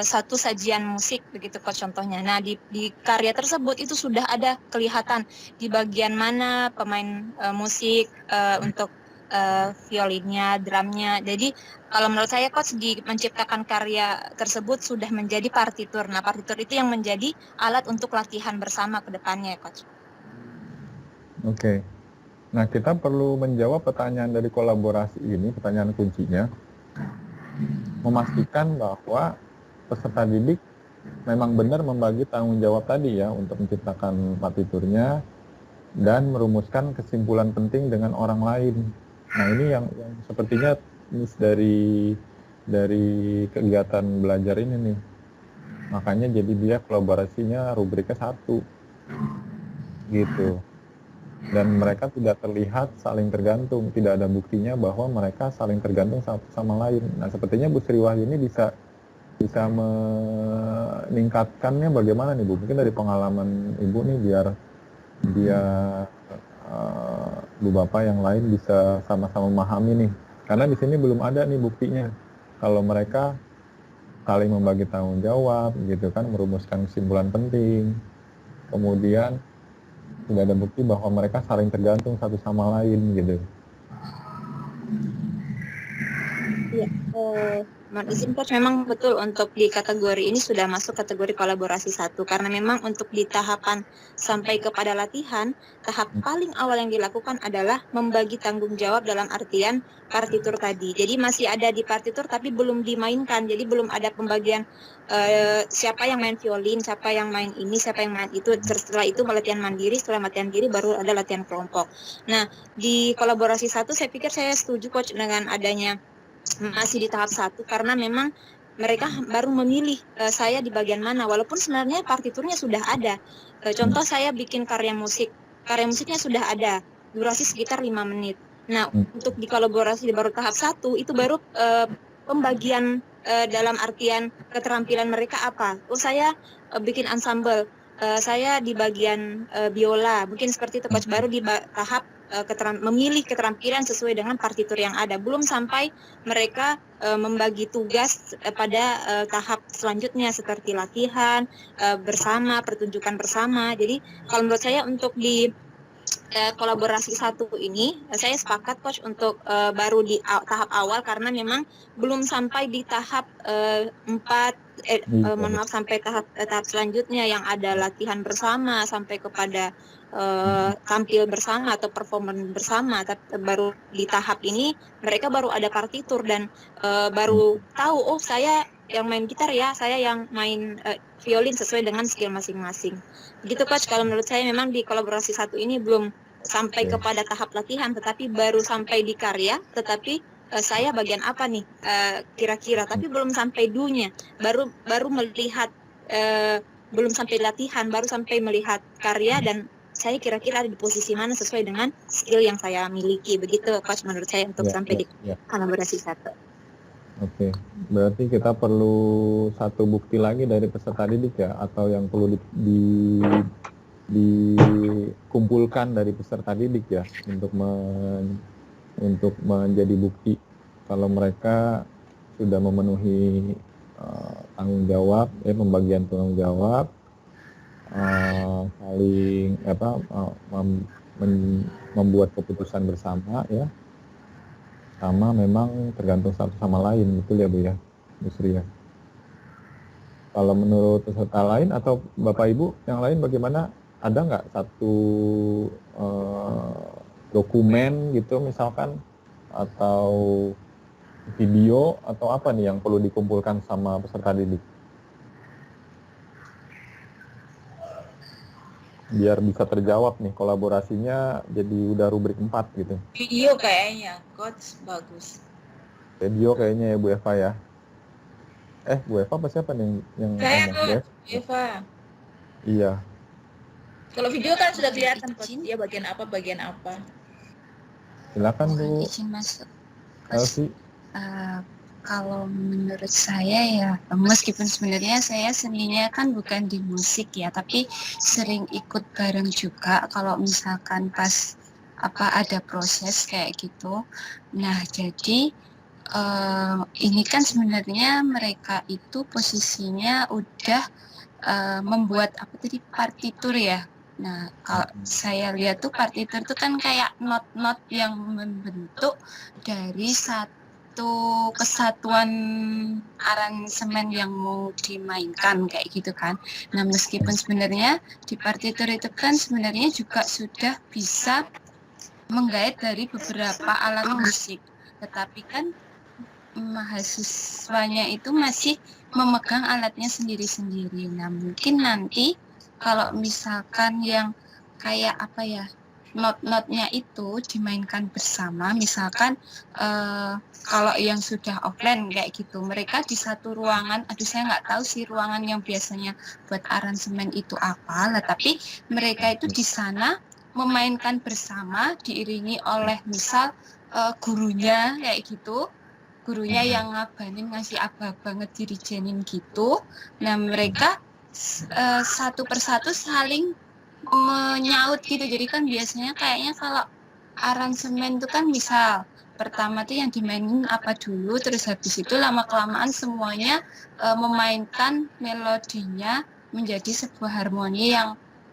satu sajian musik begitu coach contohnya. Nah di karya tersebut itu sudah ada kelihatan di bagian mana pemain musik untuk violinnya, drumnya. Jadi kalau menurut saya coach di menciptakan karya tersebut sudah menjadi partitur. Nah partitur itu yang menjadi alat untuk latihan bersama ke depannya coach.
Oke. Nah kita perlu menjawab pertanyaan dari kolaborasi ini, pertanyaan kuncinya, memastikan bahwa peserta didik memang benar membagi tanggung jawab tadi ya untuk menciptakan partiturnya dan merumuskan kesimpulan penting dengan orang lain. Nah ini yang sepertinya miss dari kegiatan belajar ini nih. Makanya jadi dia kolaborasinya rubriknya 1 gitu. Dan mereka tidak terlihat saling tergantung, tidak ada buktinya bahwa mereka saling tergantung satu sama lain. Nah sepertinya Bu Sri Wahyuni bisa meningkatkannya bagaimana nih Bu? Mungkin dari pengalaman Ibu nih biar Bu Bapak yang lain bisa sama-sama memahami nih. Karena di sini belum ada nih buktinya kalau mereka saling membagi tanggung jawab gitu kan, merumuskan kesimpulan penting. Kemudian tidak ada bukti bahwa mereka saling tergantung satu sama lain gitu.
Iya, mohon izin coach, memang betul untuk di kategori ini sudah masuk kategori kolaborasi 1 karena memang untuk di tahapan sampai kepada latihan, tahap paling awal yang dilakukan adalah membagi tanggung jawab dalam artian partitur tadi. Jadi masih ada di partitur tapi belum dimainkan, jadi belum ada pembagian siapa yang main violin, siapa yang main ini, siapa yang main itu. Setelah itu latihan mandiri, setelah latihan mandiri baru ada latihan kelompok. Nah, di kolaborasi 1 saya pikir saya setuju coach dengan adanya masih di tahap 1 karena memang mereka baru memilih saya di bagian mana, walaupun sebenarnya partiturnya sudah ada. Contoh saya bikin karya musiknya sudah ada, durasi sekitar 5 menit. Nah untuk di kolaborasi baru tahap 1 itu baru pembagian dalam artian keterampilan mereka apa. Saya bikin ensemble, saya di bagian biola, mungkin seperti itu coach, baru di tahap memilih keterampilan sesuai dengan partitur yang ada. Belum sampai mereka membagi tugas pada tahap selanjutnya seperti latihan bersama, pertunjukan bersama. Jadi kalau menurut saya untuk di kolaborasi 1 ini saya sepakat coach untuk baru di tahap awal karena memang belum sampai di tahap 4 sampai tahap selanjutnya yang ada latihan bersama sampai kepada tampil bersama atau performan bersama. Tapi baru di tahap ini mereka baru ada partitur dan baru tahu, oh saya yang main gitar ya, saya yang main violin sesuai dengan skill masing-masing. Begitu coach, kalau menurut saya memang di kolaborasi 1 ini belum sampai
Oke.
kepada tahap latihan, tetapi baru sampai di karya, tetapi saya bagian apa nih kira-kira, tapi belum sampai do-nya, baru melihat, belum sampai latihan, baru sampai melihat karya, dan saya kira-kira ada di posisi mana sesuai dengan skill yang saya miliki. Begitu Coach menurut saya untuk
Ya,
sampai di
ya.
kolaborasi 1.
Oke, berarti kita perlu satu bukti lagi dari peserta didik ya, atau yang perlu dikumpulkan dari peserta didik ya, untuk menjadi bukti kalau mereka sudah memenuhi tanggung jawab, pembagian tanggung jawab, saling membuat keputusan bersama ya. Sama memang tergantung satu sama lain, betul ya Bu ya, Bu Sri ya. Kalau menurut peserta lain atau Bapak Ibu yang lain bagaimana? Ada nggak satu dokumen gitu misalkan, atau video atau apa nih yang perlu dikumpulkan sama peserta didik? Biar bisa terjawab nih, kolaborasinya jadi udah rubrik 4 gitu.
Video kayaknya, Coach, bagus.
Video kayaknya ya Bu Eva ya. Bu Eva apa siapa nih yang ngomong?
Eva.
Iya.
Kalau video kan sudah kelihatan, Coach, dia bagian apa.
Silakan Bu.
Izin masuk.
Elsie.
Kalau menurut saya ya, meskipun sebenarnya saya seninya kan bukan di musik ya, tapi sering ikut bareng juga kalau misalkan pas ada proses kayak gitu. Nah, jadi ini kan sebenarnya mereka itu posisinya udah membuat partitur ya. Nah, kalau saya lihat tuh partitur tuh kan kayak not-not yang membentuk dari satu kesatuan aransemen yang mau dimainkan kayak gitu kan. Nah, meskipun sebenarnya di partitur itu kan sebenarnya juga sudah bisa menggait dari beberapa alat musik, tetapi kan mahasiswanya itu masih memegang alatnya sendiri-sendiri. Nah, mungkin nanti kalau misalkan yang kayak not-notnya itu dimainkan bersama, misalkan kalau yang sudah offline kayak gitu, mereka di satu ruangan, saya nggak tahu sih ruangan yang biasanya buat aransemen itu apa, tapi mereka itu di sana memainkan bersama diiringi oleh misal gurunya kayak gitu, gurunya yang ngabanin, ngasih aba-aba ngedirijenin gitu. Nah, mereka satu persatu saling menyaut gitu. Jadi kan biasanya kayaknya kalau aransemen itu kan misal pertama tuh yang dimainin apa dulu, terus habis itu lama-kelamaan semuanya memainkan melodinya menjadi sebuah harmoni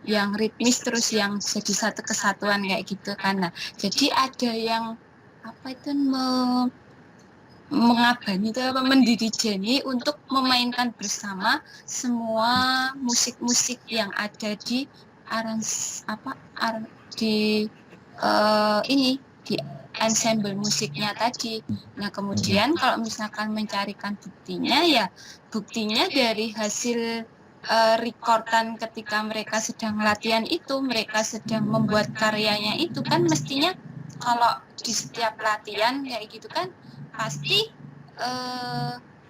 yang ritmis, terus yang jadi satu kesatuan kayak gitu kan. Nah, jadi ada yang mengabani itu mendirijeni untuk memainkan bersama semua musik-musik yang ada di di ensemble musiknya tadi. Nah, kemudian kalau misalkan mencarikan buktinya, ya buktinya dari hasil rekordan ketika mereka sedang latihan itu, mereka sedang membuat karyanya itu kan mestinya kalau di setiap latihan kayak gitu kan pasti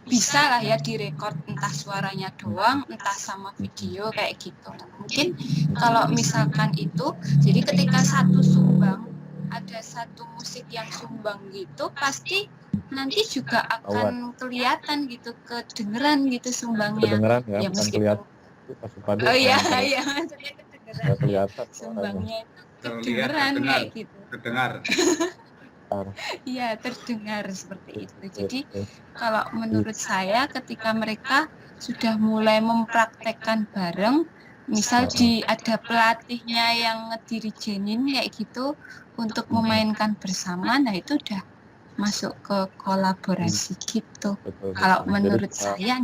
bisa lah ya direkod, entah suaranya doang, entah sama video kayak gitu. Nah, mungkin kalau misalkan itu, jadi ketika satu sumbang, ada satu musik yang sumbang gitu, pasti nanti juga akan kelihatan gitu, kedengeran gitu sumbangnya.
Kedengeran ya,
ya
bukan
meskipun
kelihatan.
oh iya, maksudnya kedengeran.
Nggak kelihatan
Sumbangnya itu
Terlihat,
kedengeran kayak gitu.
terdengar.
Iya, terdengar seperti itu. Jadi kalau menurut saya ketika mereka sudah mulai mempraktekkan bareng, misal ada pelatihnya yang ngedirijenin kayak gitu untuk memainkan bersama, nah itu udah masuk ke kolaborasi gitu.
Betul.
Kalau menurut
Jadi,
saya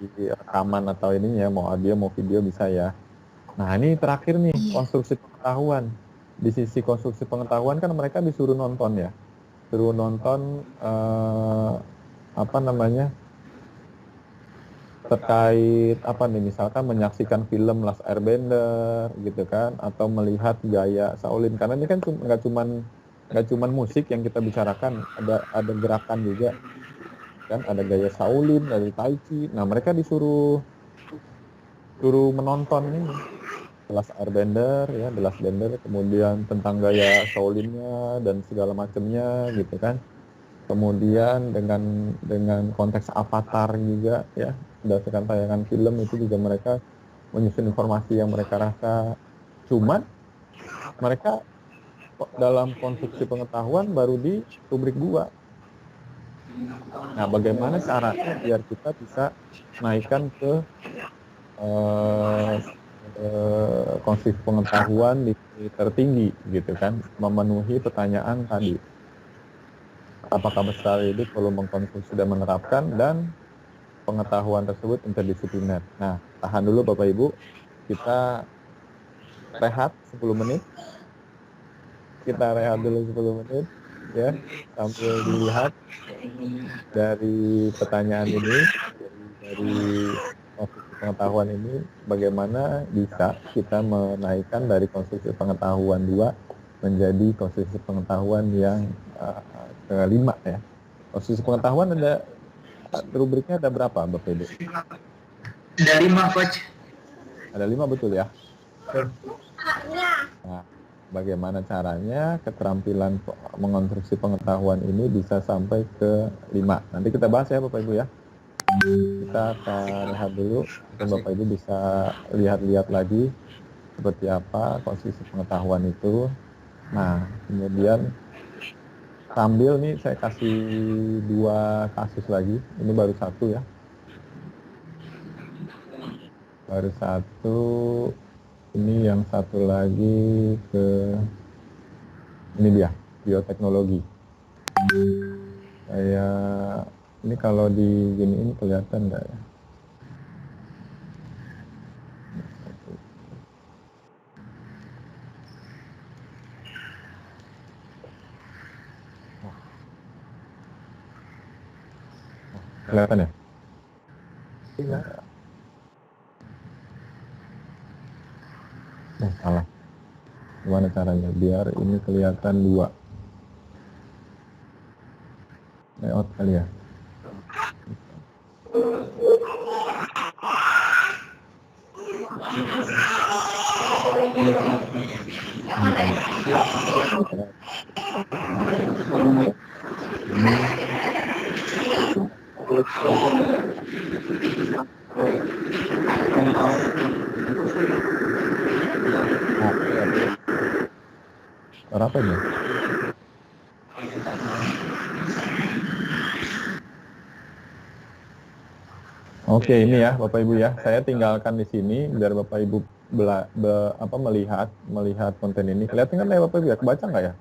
di rekaman atau ini ya, mau audio mau video bisa ya. Nah, ini terakhir nih, konstruksi pengetahuan. Di sisi konstruksi pengetahuan kan mereka disuruh nonton ya, suruh nonton terkait apa nih, misalkan menyaksikan film Last Airbender gitu kan, atau melihat gaya Shaolin, karena ini kan nggak cuman musik yang kita bicarakan, ada gerakan juga kan, ada gaya Shaolin, ada Tai Chi. Nah mereka disuruh menonton ini The Last Airbender ya, The Last Bender, kemudian tentang gaya Shaolinnya dan segala macamnya gitu kan. Kemudian dengan konteks Avatar juga ya, berdasarkan tayangan film itu juga mereka menyusun informasi yang mereka rasa. Cuman mereka dalam konstruksi pengetahuan baru di rubrik 2. Nah, bagaimana caranya biar kita bisa naikkan ke konstruksi pengetahuan di tertinggi gitu kan, memenuhi pertanyaan tadi. Apakah peserta didik perlu mengkonsumsi dan menerapkan, dan pengetahuan tersebut interdisipliner. Nah, tahan dulu Bapak Ibu, kita rehat 10 menit. Kita rehat dulu 10 menit ya, sambil dilihat dari pertanyaan ini, dari konstruksi pengetahuan ini, bagaimana bisa kita menaikkan dari konstruksi pengetahuan 2 menjadi konstruksi pengetahuan yang kelima ya. Konstruksi pengetahuan ada rubriknya, ada berapa Bapak Ibu?
Ada 5 Coach.
Ada 5 betul ya? Nah, bagaimana caranya keterampilan mengonstruksi pengetahuan ini bisa sampai ke 5? Nanti kita bahas ya Bapak Ibu ya. Kita akan lihat dulu, dan Bapak Ibu bisa lihat-lihat lagi seperti apa konstruksi pengetahuan itu. Nah, kemudian sambil nih saya kasih 2 kasus lagi. Ini baru 1 ya. Baru 1. Ini yang satu lagi ini dia, bioteknologi. Kayak ini kalau di gini ini kelihatan nggak ya? Kelihatan ya? Iya. Salah. Gimana caranya biar ini kelihatan 2? Layout kali ya. Suara apa ini? Oke, ini ya Bapak Ibu ya. Saya tinggalkan di sini biar Bapak Ibu melihat konten ini. Kelihatan kan ya Bapak Ibu ya? Kebaca nggak ya?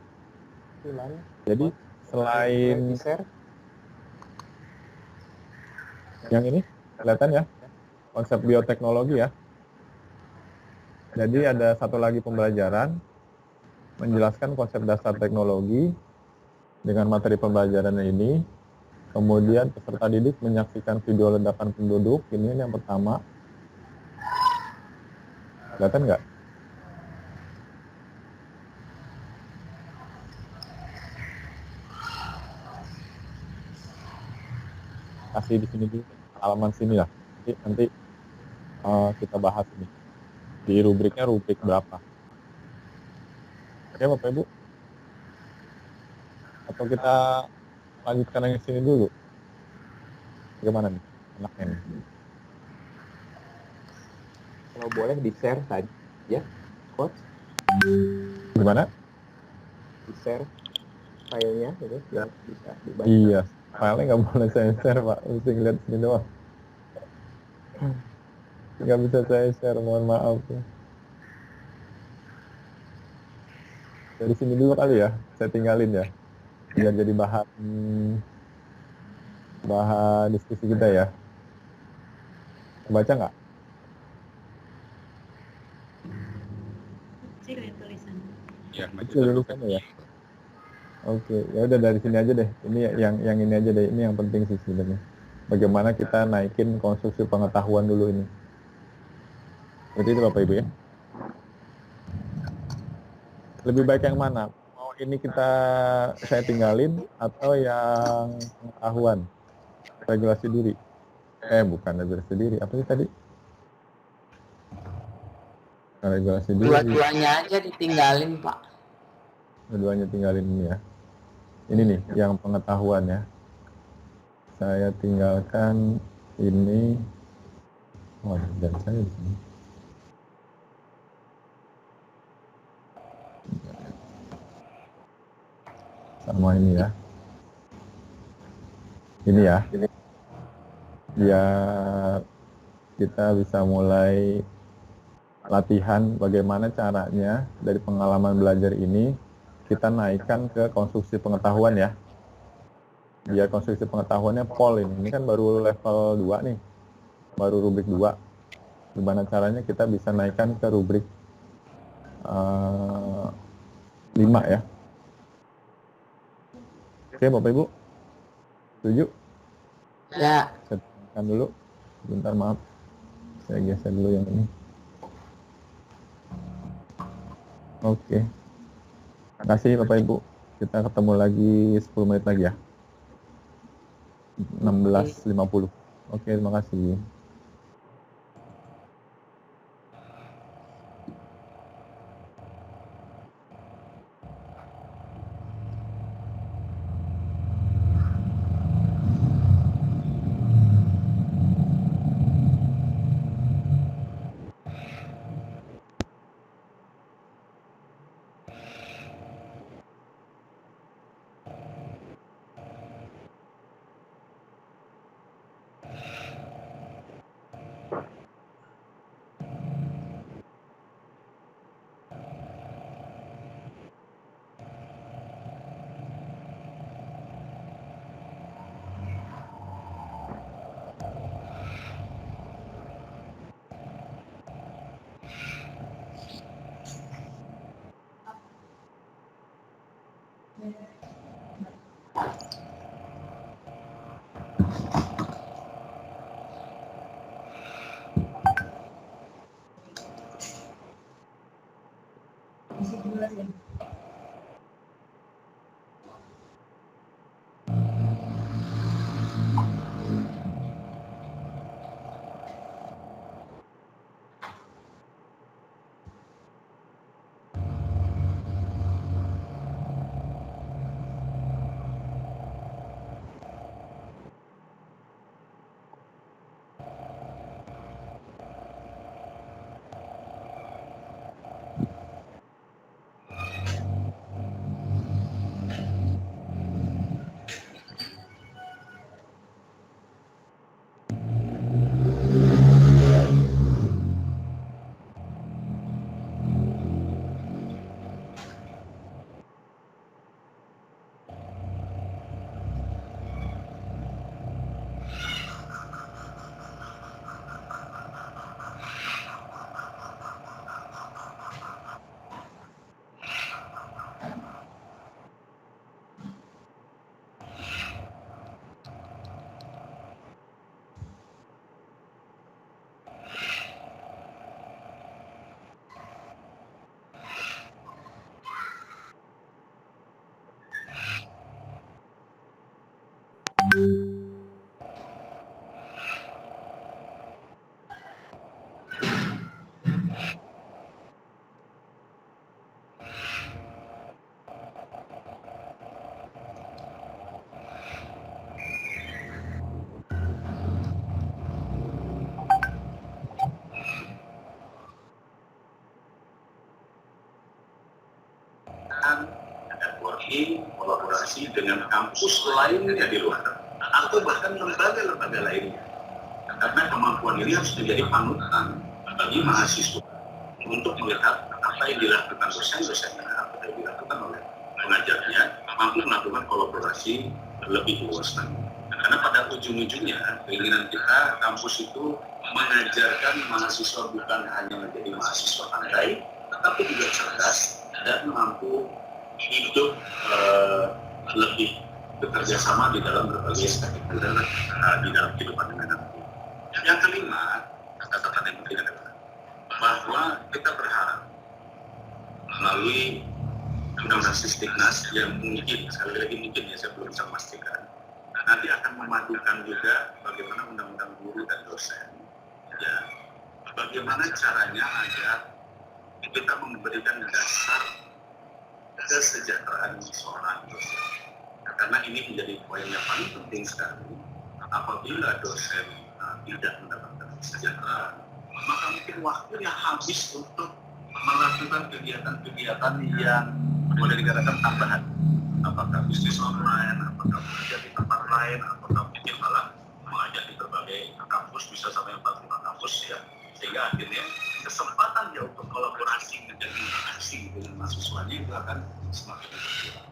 Jadi selain yang ini kelihatan ya, konsep bioteknologi ya. Jadi ada satu lagi pembelajaran menjelaskan konsep dasar teknologi dengan materi pembelajaran ini. Kemudian peserta didik menyaksikan video ledakan penduduk. Ini yang pertama. Kelihatan nggak? Kasih di sini dulu, halaman sini lah. Nanti kita bahas ini. Di rubriknya rubrik berapa? Oke Bapak Ibu? Atau kita lanjutkan yang sini dulu? Bagaimana nih enaknya nih?
Kalau boleh di-share tadi ya, Coach.
Gimana?
Di-share filenya gitu biar bisa dibaca.
Iya, filenya nggak boleh saya share Pak, mesti ngeliat sini doang. Nggak bisa saya share, mohon maaf ya. Dari sini dulu kali ya, saya tinggalin ya, biar jadi bahan diskusi kita ya. Baca nggak?
Ya,
Kecil tulisannya ya. Oke, ya udah dari sini aja deh. Ini yang ini aja deh. Ini yang penting sih sebenarnya. bagaimana kita naikin konstruksi pengetahuan dulu ini. Jadi itu Bapak Ibu ya. Lebih baik yang mana? Mau ini saya tinggalin atau yang pengetahuan? Regulasi diri. Bukan regulasi diri. Apa sih tadi? Regulasi diri.
Dua-duanya aja ditinggalin, Pak.
Dua-duanya tinggalin ini ya. Ini nih, yang pengetahuan ya. Saya tinggalkan ini. Dan saya di sini. Sama ini ya. Ini ya. Biar kita bisa mulai latihan bagaimana caranya dari pengalaman belajar ini kita naikkan ke konstruksi pengetahuan ya. Biar konstruksi pengetahuannya pol ini. Ini kan baru level 2 nih. Baru rubrik 2. Gimana caranya kita bisa naikkan ke rubrik 5 ya. Oke Bapak Ibu, setuju?
Ya.
Saya tekan dulu, bentar maaf, saya geser dulu yang ini. Oke, terima kasih Bapak Ibu, kita ketemu lagi 10 menit lagi ya, 16.50. Oke, terima kasih.
networking, kolaborasi dengan kampus lainnya di luar atau bahkan lembaga-lembaga lainnya. Karena kemampuan ini harus menjadi panutan bagi mahasiswa untuk melihat apa yang dilakukan dosen-dosennya, apa yang dilakukan oleh pengajarnya, mampu melakukan kolaborasi lebih luas lagi. Karena pada ujung-ujungnya keinginan kita kampus itu mengajarkan mahasiswa bukan hanya menjadi mahasiswa pandai, tetapi juga cerdas dan mampu hidup lebih bekerja sama di dalam berbagai stakeholder di dalam kehidupan negara. Yang kelima, catatan yang penting adalah bahwa kita berharap melalui undang-undang Sisdiknas yang mungkin, sekali lagi mungkin ya saya belum bisa memastikan, nanti akan memadukan juga bagaimana undang-undang guru dan dosen, ya, bagaimana caranya agar kita memberikan dasar kesejahteraan seorang dosen. Karena ini menjadi poin yang paling penting sekali. Apabila dosen tidak mendapatkan kesejahteraan, maka mungkin waktunya habis untuk melakukan kegiatan-kegiatan yang boleh dikatakan tambahan. Apakah bisnis online, apakah bekerja di tempat lain, apakah mungkin malah mengajar di berbagai kampus, bisa sampai 45 kampus ya. Sehingga akhirnya kesempatan dia untuk kolaborasi menjadi interaksi dengan mahasiswanya itu akan semakin berkurang.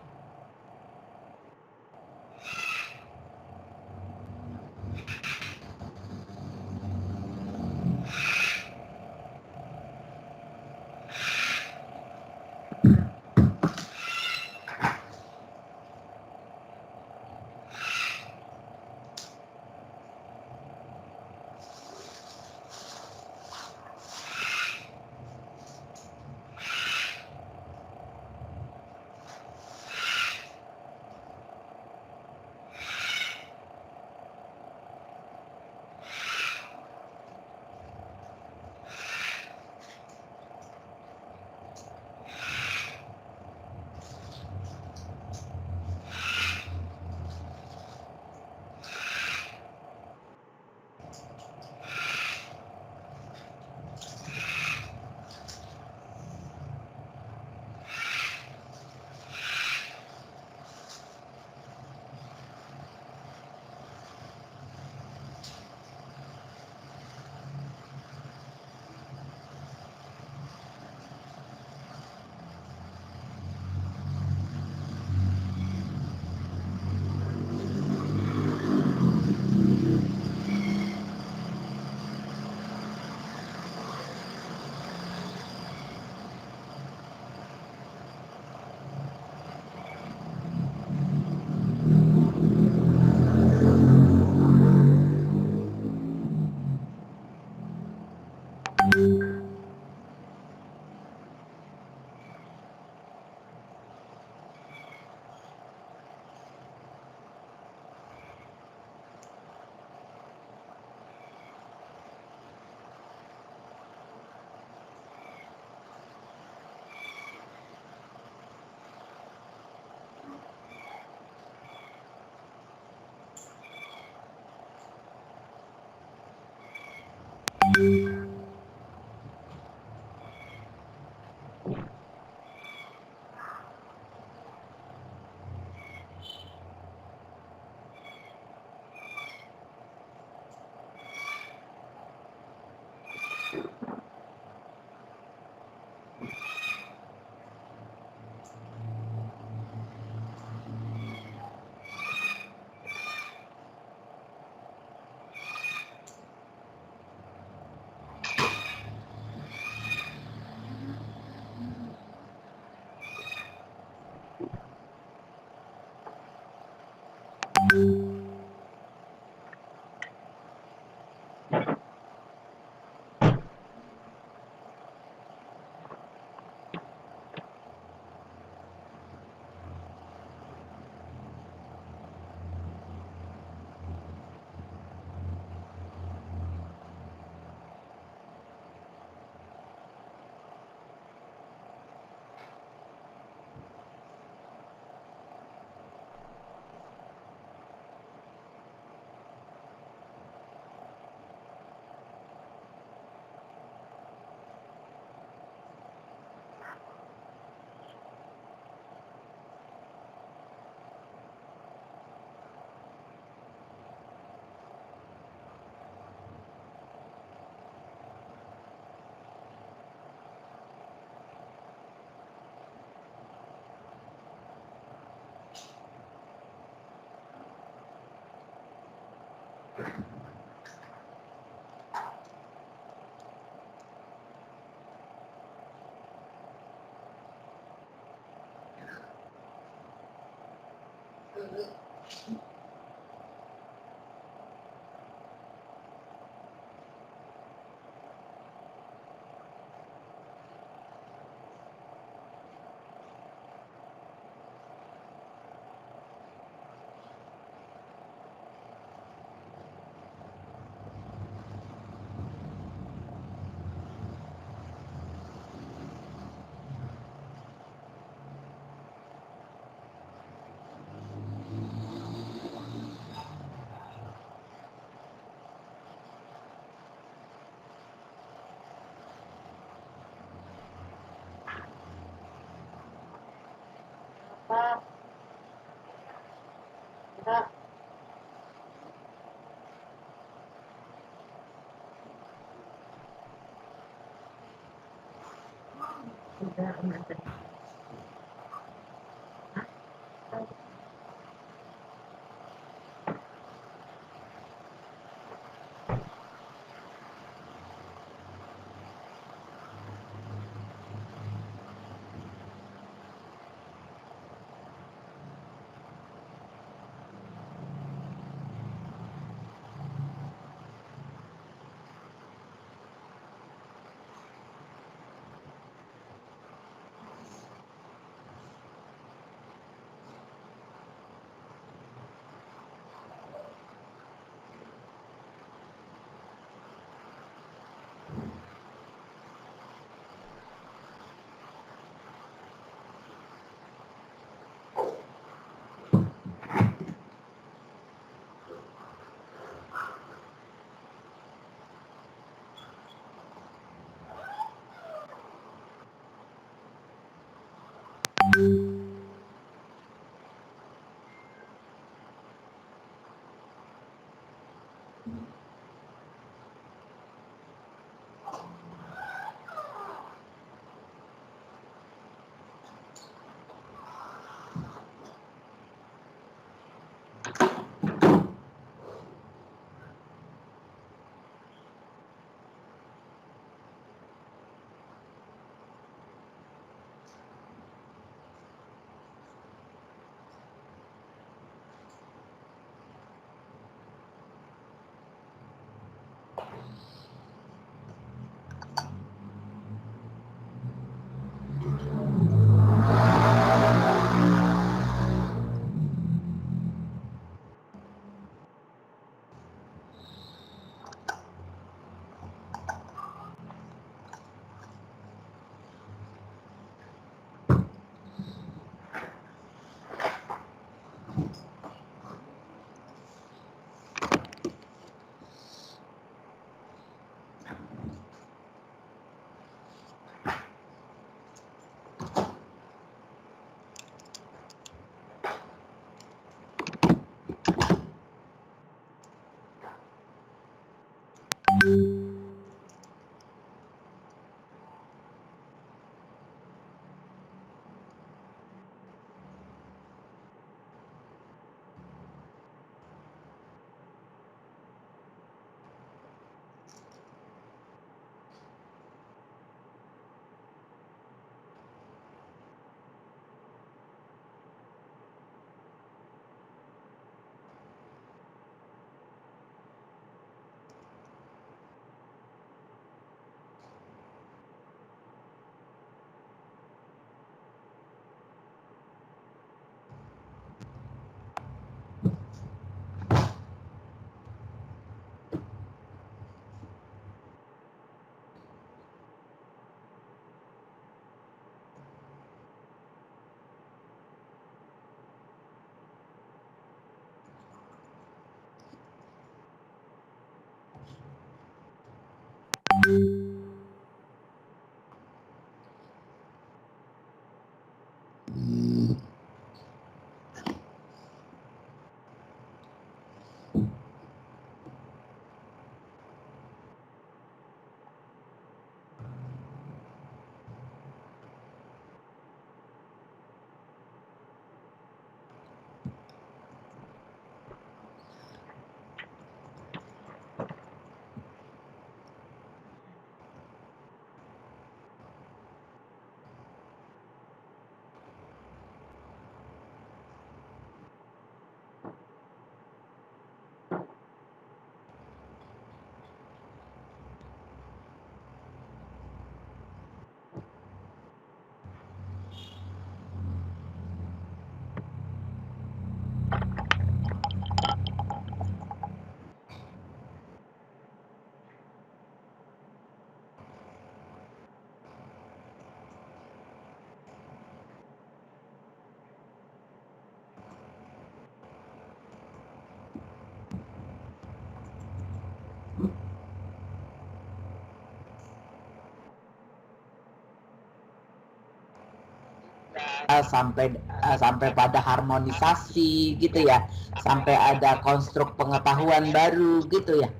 sampai pada harmonisasi gitu ya, sampai ada konstruk pengetahuan baru gitu ya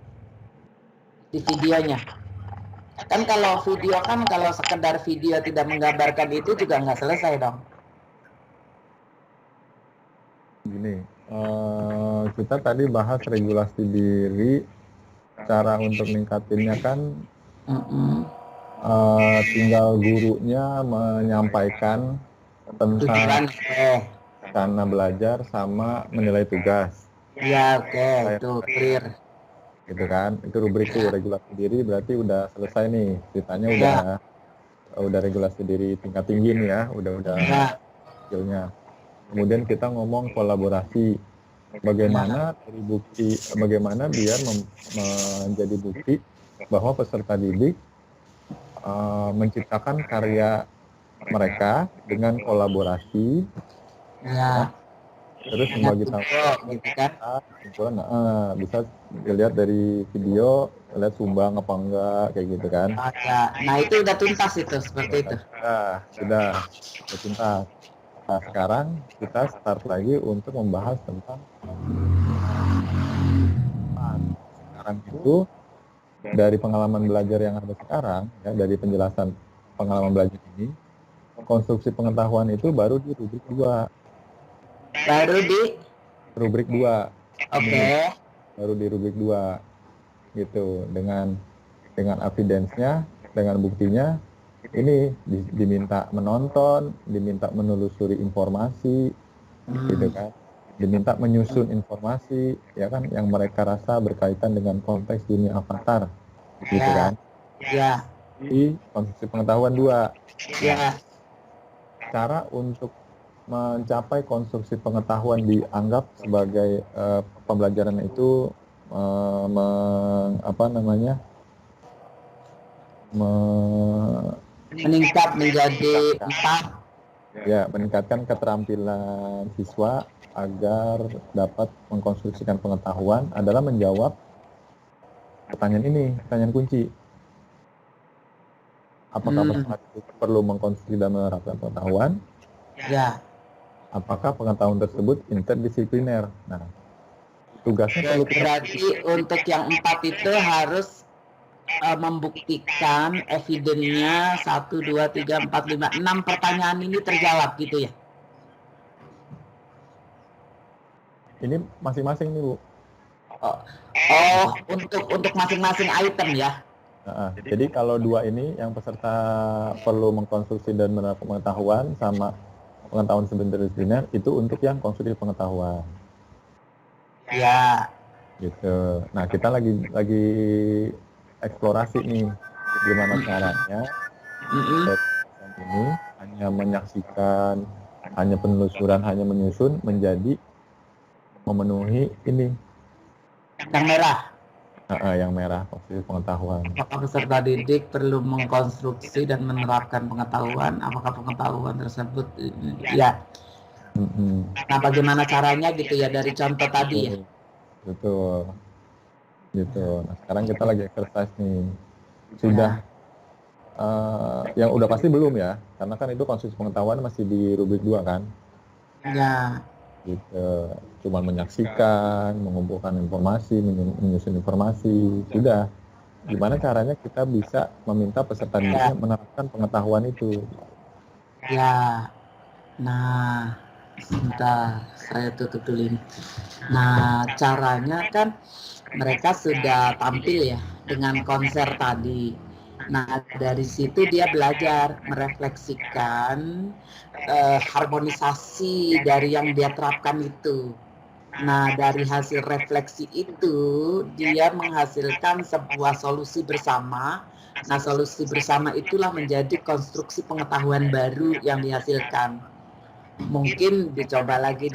di videonya. Kan kalau video kan kalau sekedar video tidak menggambarkan itu juga nggak selesai dong.
Gini, kita tadi bahas regulasi diri, cara untuk meningkatinnya kan tinggal gurunya menyampaikan tentang karena belajar sama menilai tugas.
Iya, oke, itu clear.
Gitu kan, itu rubrik tuh regulasi diri, berarti udah selesai nih ceritanya, udah regulasi diri tingkat tinggi nih ya, udah skillnya. Kemudian kita ngomong kolaborasi, bagaimana dari bukti, bagaimana biar menjadi bukti bahwa peserta didik menciptakan karya mereka dengan kolaborasi, terus membagi tahu gitu kan, bisa dilihat dari video, lihat sumbang apa enggak kayak gitu kan.
Nah itu udah tuntas itu seperti itu.
Sudah tuntas. Nah sekarang kita start lagi untuk membahas tentang sekarang itu dari pengalaman belajar yang ada sekarang ya, dari penjelasan pengalaman belajar ini, konstruksi pengetahuan itu baru di rubrik 2.
Baru di
rubrik 2.
Oke.
Baru di rubrik 2 gitu, dengan evidence-nya, dengan buktinya. Ini diminta menonton, diminta menelusuri informasi, gitu kan, diminta menyusun informasi, ya kan, yang mereka rasa berkaitan dengan konteks dunia avatar, gitu kan.
Iya.
Di konstruksi pengetahuan 2.
Iya.
Cara untuk mencapai konstruksi pengetahuan dianggap sebagai pembelajaran itu
meningkat menjadi 4.
Ya, meningkatkan keterampilan siswa agar dapat mengkonstruksikan pengetahuan adalah menjawab pertanyaan ini, pertanyaan kunci. Apakah peserta perlu mengkonstruksi dan menerapkan pengetahuan?
Ya.
Apakah pengetahuan tersebut interdisipliner? Nah, tugasnya
berarti untuk yang 4 itu harus membuktikan evidennya 1, 2, 3, 4, 5, 6 pertanyaan ini terjawab gitu ya?
Ini masing-masing nih Bu.
Untuk masing-masing item ya?
Jadi kalau 2 ini yang peserta perlu mengkonstruksi dan menerapkan pengetahuan sama pengetahuan interdisipliner itu untuk yang konstruksi pengetahuan.
Ya.
Gitu. Nah kita lagi eksplorasi nih gimana caranya ini hanya menyaksikan, hanya penelusuran, hanya menyusun menjadi memenuhi ini
yang merah.
Yang merah konstruksi pengetahuan.
Apakah peserta didik perlu mengkonstruksi dan menerapkan pengetahuan? Apakah pengetahuan tersebut ya? Nah bagaimana caranya gitu ya dari contoh tadi ya?
Betul. Gitu. Nah sekarang kita lagi exercise nih. Sudah yang udah pasti belum ya, karena kan itu konstruksi pengetahuan masih di rubrik 2 kan?
Ya.
Gitu. Cuma menyaksikan, mengumpulkan informasi, menyusun informasi, sudah. Gimana caranya kita bisa meminta peserta didik menerapkan pengetahuan itu?
Ya. Nah, sebentar, saya tutup dulu ini. Nah, caranya kan mereka sudah tampil ya dengan konser tadi. Nah, dari situ dia belajar merefleksikan harmonisasi dari yang dia terapkan itu. Nah, dari hasil refleksi itu dia menghasilkan sebuah solusi bersama. Nah, solusi bersama itulah menjadi konstruksi pengetahuan baru yang dihasilkan. Mungkin dicoba lagi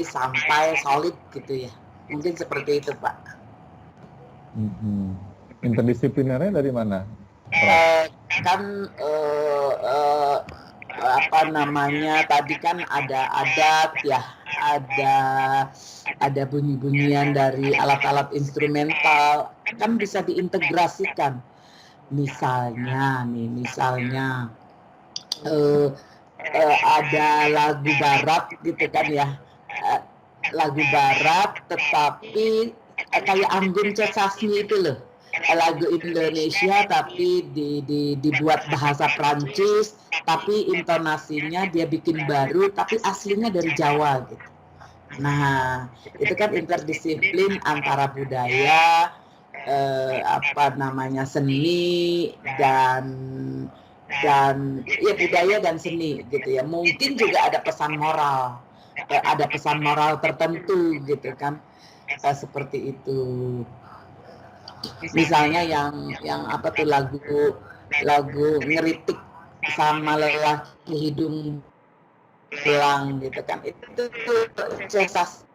sampai solid gitu ya. Mungkin seperti itu, Pak.
Interdisiplinernya dari mana?
Tadi kan ada adat ya, ada bunyi-bunyian dari alat-alat instrumental, kan bisa diintegrasikan. Misalnya ada lagu barat gitu kan ya, lagu barat tetapi kayak Anggun C. Sasmi itu loh, lagu Indonesia tapi dibuat bahasa Prancis, tapi intonasinya dia bikin baru tapi aslinya dari Jawa gitu. Nah itu kan interdisiplin antara budaya, seni dan ya budaya dan seni gitu ya. Mungkin juga ada pesan moral tertentu gitu kan, seperti itu. Misalnya yang apa tuh lagu ngeritik sama lelaki hidung belang gitu kan, itu sensasi,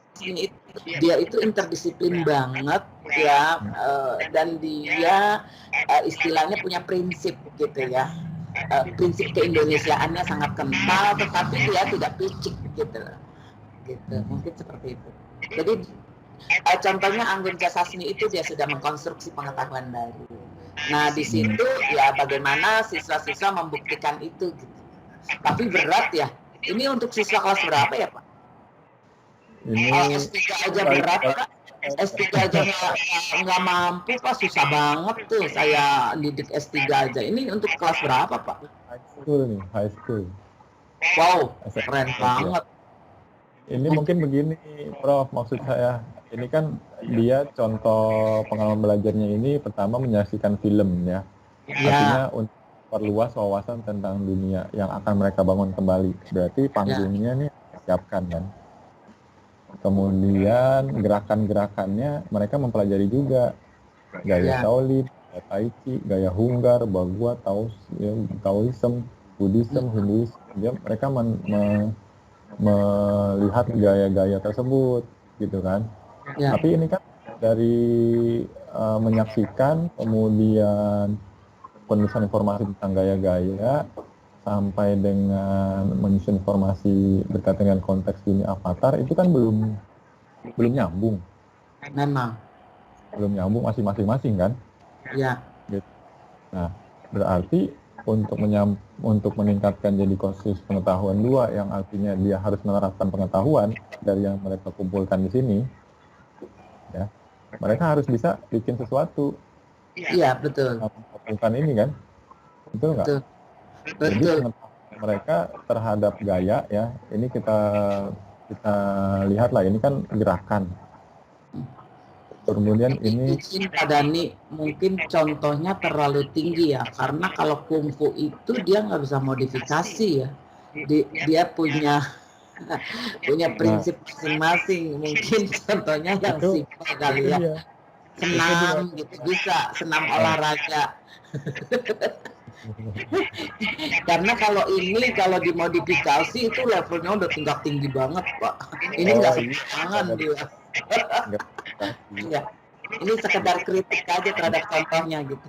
dia itu interdisiplin banget ya, dan dia istilahnya punya prinsip gitu ya, prinsip keindonesiaannya sangat kental, tetapi dia tidak picik gitu, mungkin seperti itu. Jadi contohnya Anggun C. Sasmi itu dia sudah mengkonstruksi pengetahuan baru. Nah di situ ya bagaimana siswa-siswa membuktikan itu gitu. Tapi berat ya. Ini untuk siswa kelas berapa ya Pak?
Ini
S3 aja berat Pak. S3 aja nggak mampu Pak, susah banget tuh saya didik S3 aja. Ini untuk kelas berapa Pak?
High school.
Wow, keren banget.
Ini mungkin begini Prof, maksud saya ini kan dia contoh pengalaman belajarnya ini pertama menyaksikan film ya. Artinya untuk perluas wawasan tentang dunia yang akan mereka bangun kembali. Berarti panggungnya nih siapkan kan. Kemudian gerakan-gerakannya mereka mempelajari juga. Gaya Shaolin, gaya Tai Chi, gaya Hunggar, Bagua, Taoism, Buddhism, Hinduism. Mereka melihat gaya-gaya tersebut gitu kan. Tapi ini kan dari menyaksikan, kemudian penulisan informasi tentang gaya-gaya sampai dengan menyusun informasi berkaitan dengan konteks dunia avatar itu kan belum nyambung.
Memang.
Belum nyambung, masih masing-masing kan?
Iya.
Gitu. Nah, berarti untuk meningkatkan jadi konsensus pengetahuan 2 yang artinya dia harus menerapkan pengetahuan dari yang mereka kumpulkan di sini, ya, mereka harus bisa bikin sesuatu.
Iya betul.
Bukan ini kan, betul nggak? Jadi pengetahuan mereka terhadap gaya ya, ini kita lihat lah, ini kan gerakan. Kemudian ini
Pak Dani mungkin contohnya terlalu tinggi ya, karena kalau kungfu itu dia nggak bisa modifikasi ya, dia punya prinsip masing-masing. Mungkin contohnya yang simpel kali ya. Senam gitu bisa, senam olahraga. Karena kalau dimodifikasi itu levelnya udah tingkat tinggi banget Pak. Ini nggak sembarangan dia. Ya, ini sekedar kritik aja terhadap contohnya gitu.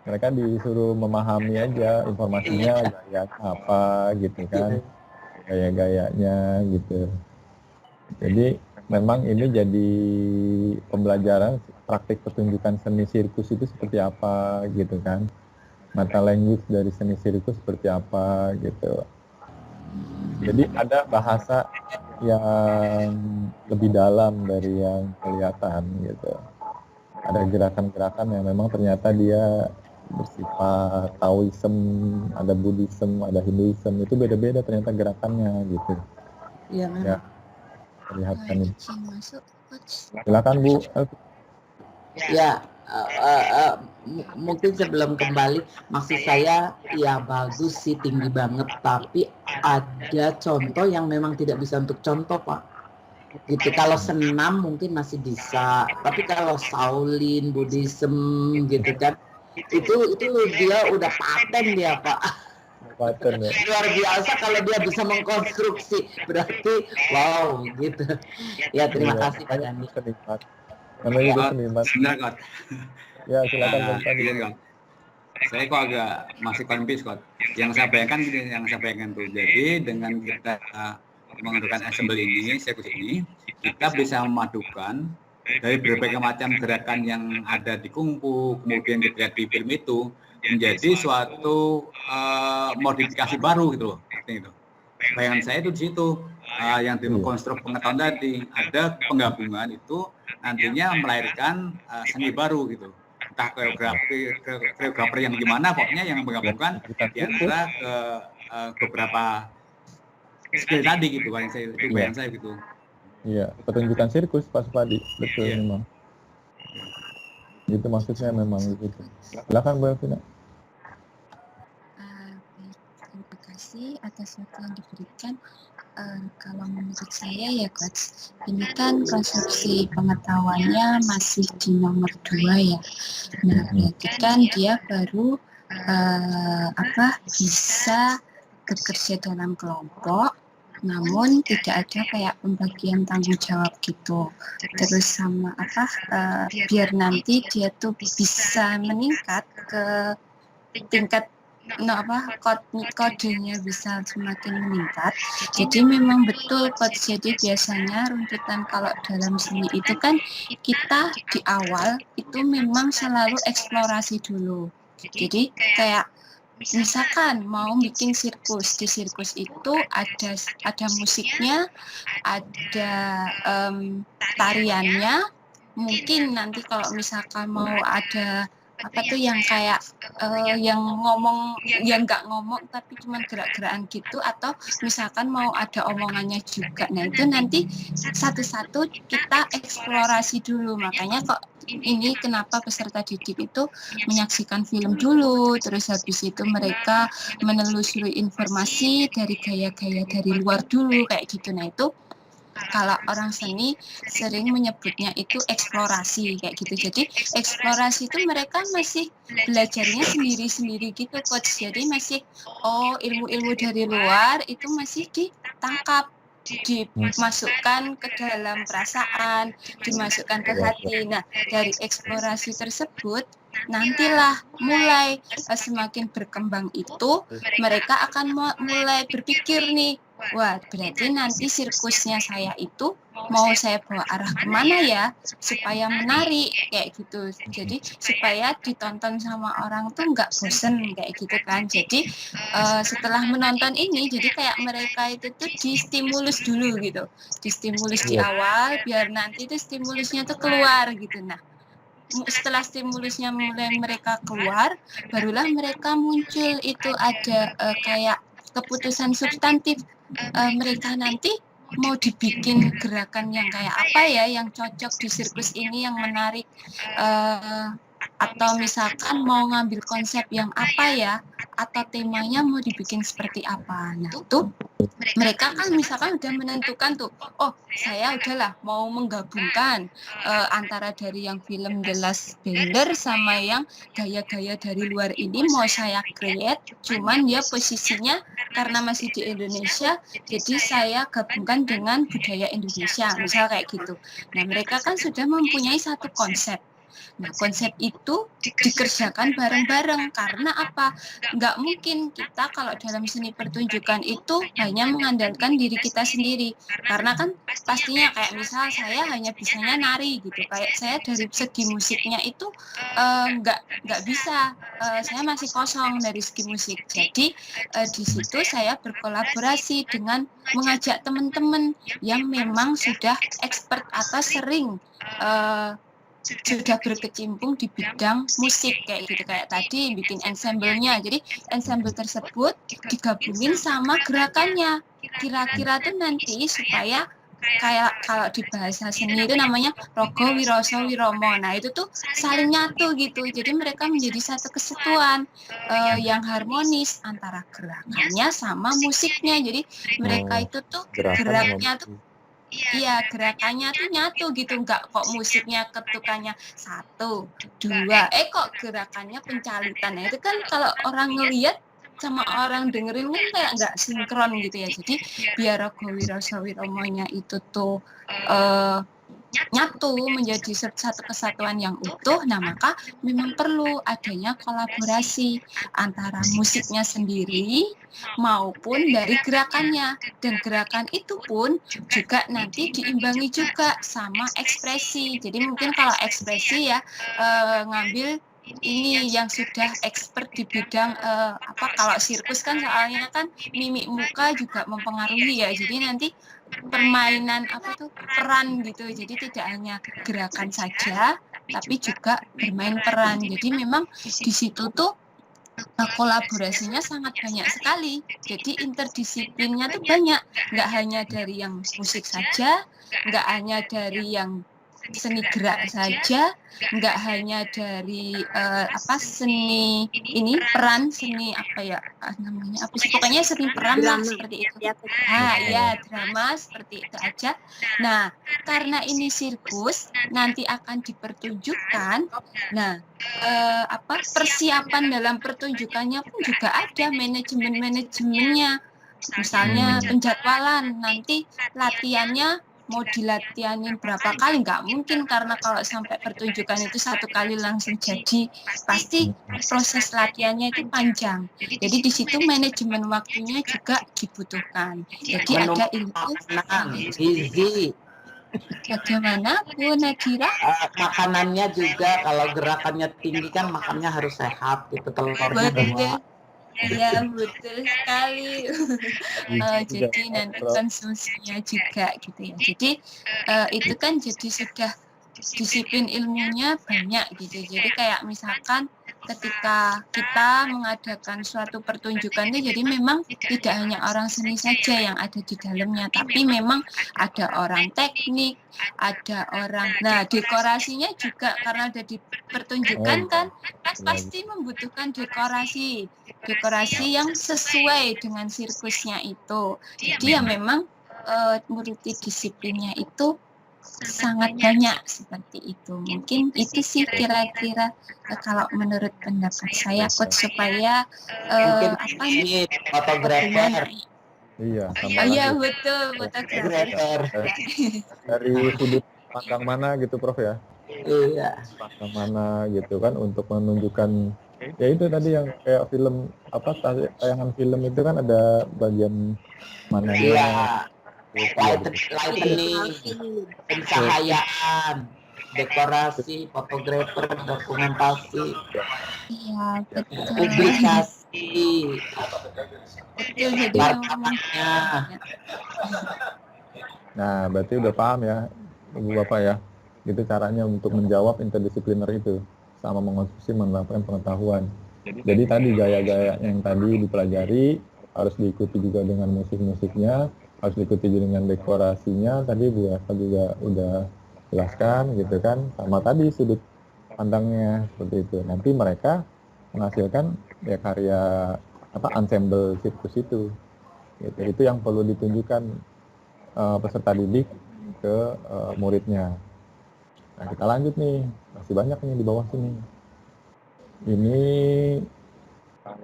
Mereka disuruh memahami aja informasinya gaya apa gitu kan, gaya-gayanya gitu. Jadi memang ini jadi pembelajaran praktik pertunjukan seni sirkus itu seperti apa gitu kan, mata language dari seni sirkus seperti apa gitu. Jadi ada bahasa yang lebih dalam dari yang kelihatan gitu. Ada gerakan-gerakan yang memang ternyata dia bersifat Taoism, ada Buddhism, ada Hinduism, itu beda-beda ternyata gerakannya gitu.
Iya memang.
Ya, perlihatkan ini. Silakan Bu.
Ya, mungkin sebelum kembali, maksud saya ya bagus sih, tinggi banget, tapi ada contoh yang memang tidak bisa untuk contoh Pak. Gitu. Kalau senam mungkin masih bisa, tapi kalau Shaolin, Buddhism gitu kan, itu dia udah paten dia Pak.
Paten ya.
Luar biasa kalau dia bisa mengkonstruksi, berarti wow gitu. Ya terima kasih Pak Dani.
Namanya juga seniman.
Sebentar,
Ya silakan Pak.
Saya kok agak masih confused kok. Yang saya bayangkan tuh. Jadi dengan kita menggunakan ensemble ini, sirkus ini, kita bisa memadukan dari berbagai macam gerakan yang ada di kungfu, kemudian kita lihat di film itu, menjadi suatu modifikasi baru gitu loh. acting itu. Bayangan saya itu di situ, yang dikonstruk pengetahuan tadi, ada penggabungan itu nantinya melahirkan seni baru gitu. Entah koreografer yang gimana, pokoknya yang menggabungkan di antara beberapa skill tadi gitu, bayangan saya gitu.
Iya, pertunjukan sirkus Pak Supadi, betul memang. Itu maksudnya memang begitu. Silakan Bu Elvina.
Terima kasih atas waktu yang diberikan. Kalau menurut saya ya Coach, ini kan konstruksi pengetahuannya masih di nomor 2 ya. Nah, berarti kan dia baru bisa bekerja dalam kelompok, namun tidak ada kayak pembagian tanggung jawab gitu. Terus sama biar nanti dia tuh bisa meningkat ke tingkat kodenya bisa semakin meningkat. Jadi memang betul Coach, jadi biasanya runtutan kalau dalam seni itu kan kita di awal itu memang selalu eksplorasi dulu. Jadi kayak misalkan mau bikin sirkus, di sirkus itu ada musiknya, ada tariannya, mungkin nanti kalau misalkan mau ada yang kayak yang ngomong, yang nggak ngomong tapi cuma gerak-gerakan gitu, atau misalkan mau ada omongannya juga. Nah itu nanti satu-satu kita eksplorasi dulu. Makanya kok ini kenapa peserta didik itu menyaksikan film dulu, terus habis itu mereka menelusuri informasi dari gaya-gaya dari luar dulu kayak gitu. Nah itu kalau orang seni sering menyebutnya itu eksplorasi kayak gitu. Jadi eksplorasi itu mereka masih belajarnya sendiri-sendiri gitu Coach. Jadi masih ilmu-ilmu dari luar itu masih ditangkap, dimasukkan ke dalam perasaan, dimasukkan ke hati. Nah, dari eksplorasi tersebut nantilah mulai semakin berkembang itu mereka akan mulai berpikir nih, wah berarti nanti sirkusnya saya itu mau saya bawa arah kemana ya supaya menarik kayak gitu. Jadi supaya ditonton sama orang tuh nggak bosen kayak gitu kan. Jadi setelah menonton ini jadi kayak mereka itu tuh distimulus dulu gitu, distimulus di awal biar nanti tuh stimulusnya tuh keluar gitu. Nah setelah stimulusnya mulai mereka keluar, barulah mereka muncul itu ada kayak keputusan substantif. Mereka nanti mau dibikin gerakan yang kayak apa ya, yang cocok di sirkus ini, yang menarik, atau misalkan mau ngambil konsep yang apa ya, atau temanya mau dibikin seperti apa. Nah itu mereka kan misalkan udah menentukan tuh, oh saya udahlah mau menggabungkan antara dari yang film The Last Bender sama yang gaya-gaya dari luar ini mau saya create, cuman ya posisinya karena masih di Indonesia, jadi saya gabungkan dengan budaya Indonesia, misal kayak gitu. Nah mereka kan sudah mempunyai satu konsep. Nah, konsep itu dikerjakan bareng-bareng karena apa? Nggak mungkin kita kalau dalam seni pertunjukan itu hanya mengandalkan diri kita sendiri. Karena kan pastinya kayak misal saya hanya bisanya nari gitu. Kayak saya dari segi musiknya itu nggak bisa. Saya masih kosong dari segi musik. Jadi di situ saya berkolaborasi dengan mengajak teman-teman yang memang sudah expert atau sering sudah berkecimpung di bidang musik kayak gitu, kayak tadi bikin ensemble-nya. Jadi ensemble tersebut digabungin sama gerakannya. Kira-kira tuh nanti supaya kayak kalau di bahasa seni itu namanya rogo wiroso wiromo. Nah itu tuh saling nyatu gitu. Jadi mereka menjadi satu kesatuan yang harmonis antara gerakannya sama musiknya. Jadi mereka itu tuh geraknya tuh gerakannya tuh nyatu gitu, nggak kok musiknya ketukannya 1, 2, kok gerakannya pencalitan. Nah itu kan kalau orang ngelihat sama orang dengerin kan kayak nggak sinkron gitu ya. Jadi biar rogo wiroso wiromonya itu tuh nyatu menjadi satu kesatuan yang utuh. Nah maka memang perlu adanya kolaborasi antara musiknya sendiri maupun dari gerakannya, dan gerakan itu pun juga nanti diimbangi juga sama ekspresi. Jadi mungkin kalau ekspresi ya ngambil ini yang sudah expert di bidang kalau sirkus kan soalnya kan mimik muka juga mempengaruhi ya. Jadi nanti permainan peran gitu. Jadi tidak hanya gerakan saja, tapi juga bermain peran. Jadi memang di situ tuh kolaborasinya sangat banyak sekali. Jadi interdisiplinnya tuh banyak. Nggak hanya dari yang musik saja, nggak hanya dari yang seni gerak saja, nggak hanya dari seni ini peran seni pokoknya seni peran lah seperti itu. Drama seperti itu aja. Nah, karena ini sirkus nanti akan dipertunjukkan. Nah, persiapan dalam pertunjukannya pun juga ada manajemennya. Misalnya penjadwalan, nanti latihannya mau dilatihanin berapa kali, nggak mungkin karena kalau sampai pertunjukan itu satu kali langsung jadi, pasti proses latihannya itu panjang. Jadi di situ manajemen waktunya juga dibutuhkan. Jadi ada ilmu
gizi.
Bagaimana Bu Nadira?
Makanannya juga kalau gerakannya tinggi kan makannya harus sehat gitu, telurnya dua.
Ya betul sekali. Jadi nanti konsumsinya juga gitu ya. Jadi itu kan jadi sudah disiplin ilmunya banyak gitu. Jadi kayak misalkan ketika kita mengadakan suatu pertunjukan itu, jadi memang tidak hanya orang seni saja yang ada di dalamnya, tapi memang ada orang teknik, ada orang, dekorasinya juga karena ada di pertunjukan kan pasti membutuhkan dekorasi yang sesuai dengan sirkusnya itu. Jadi ya memang multidisiplinnya itu sangat banyak seperti itu. Mungkin itu sih kira-kira kalau menurut pendapat saya, Coach, supaya
fotografer.
Iya,
betul, fotografer.
Dari sudut pandang mana gitu, Prof ya?
Iya.
Pandang mana gitu kan untuk menunjukkan ya itu tadi yang kayak film tayangan film itu kan ada bagian mananya.
Lightning, pencahayaan, dekorasi, fotografer, dokumentasi, publikasi, martabatnya.
Nah, berarti udah paham ya, Ibu Bapak ya, gitu caranya untuk menjawab interdisipliner itu sama mengonsumsi menerapkan pengetahuan. Jadi tadi gaya-gaya yang tadi dipelajari harus diikuti juga dengan musik-musiknya, harus diikuti dengan dekorasinya. Tadi Bu Eva juga udah jelaskan gitu kan, sama tadi sudut pandangnya seperti itu. Nanti mereka menghasilkan ya karya ensemble sirkus itu. Gitu. Itu yang perlu ditunjukkan peserta didik ke muridnya. Nah, kita lanjut nih, masih banyak nih di bawah sini. Ini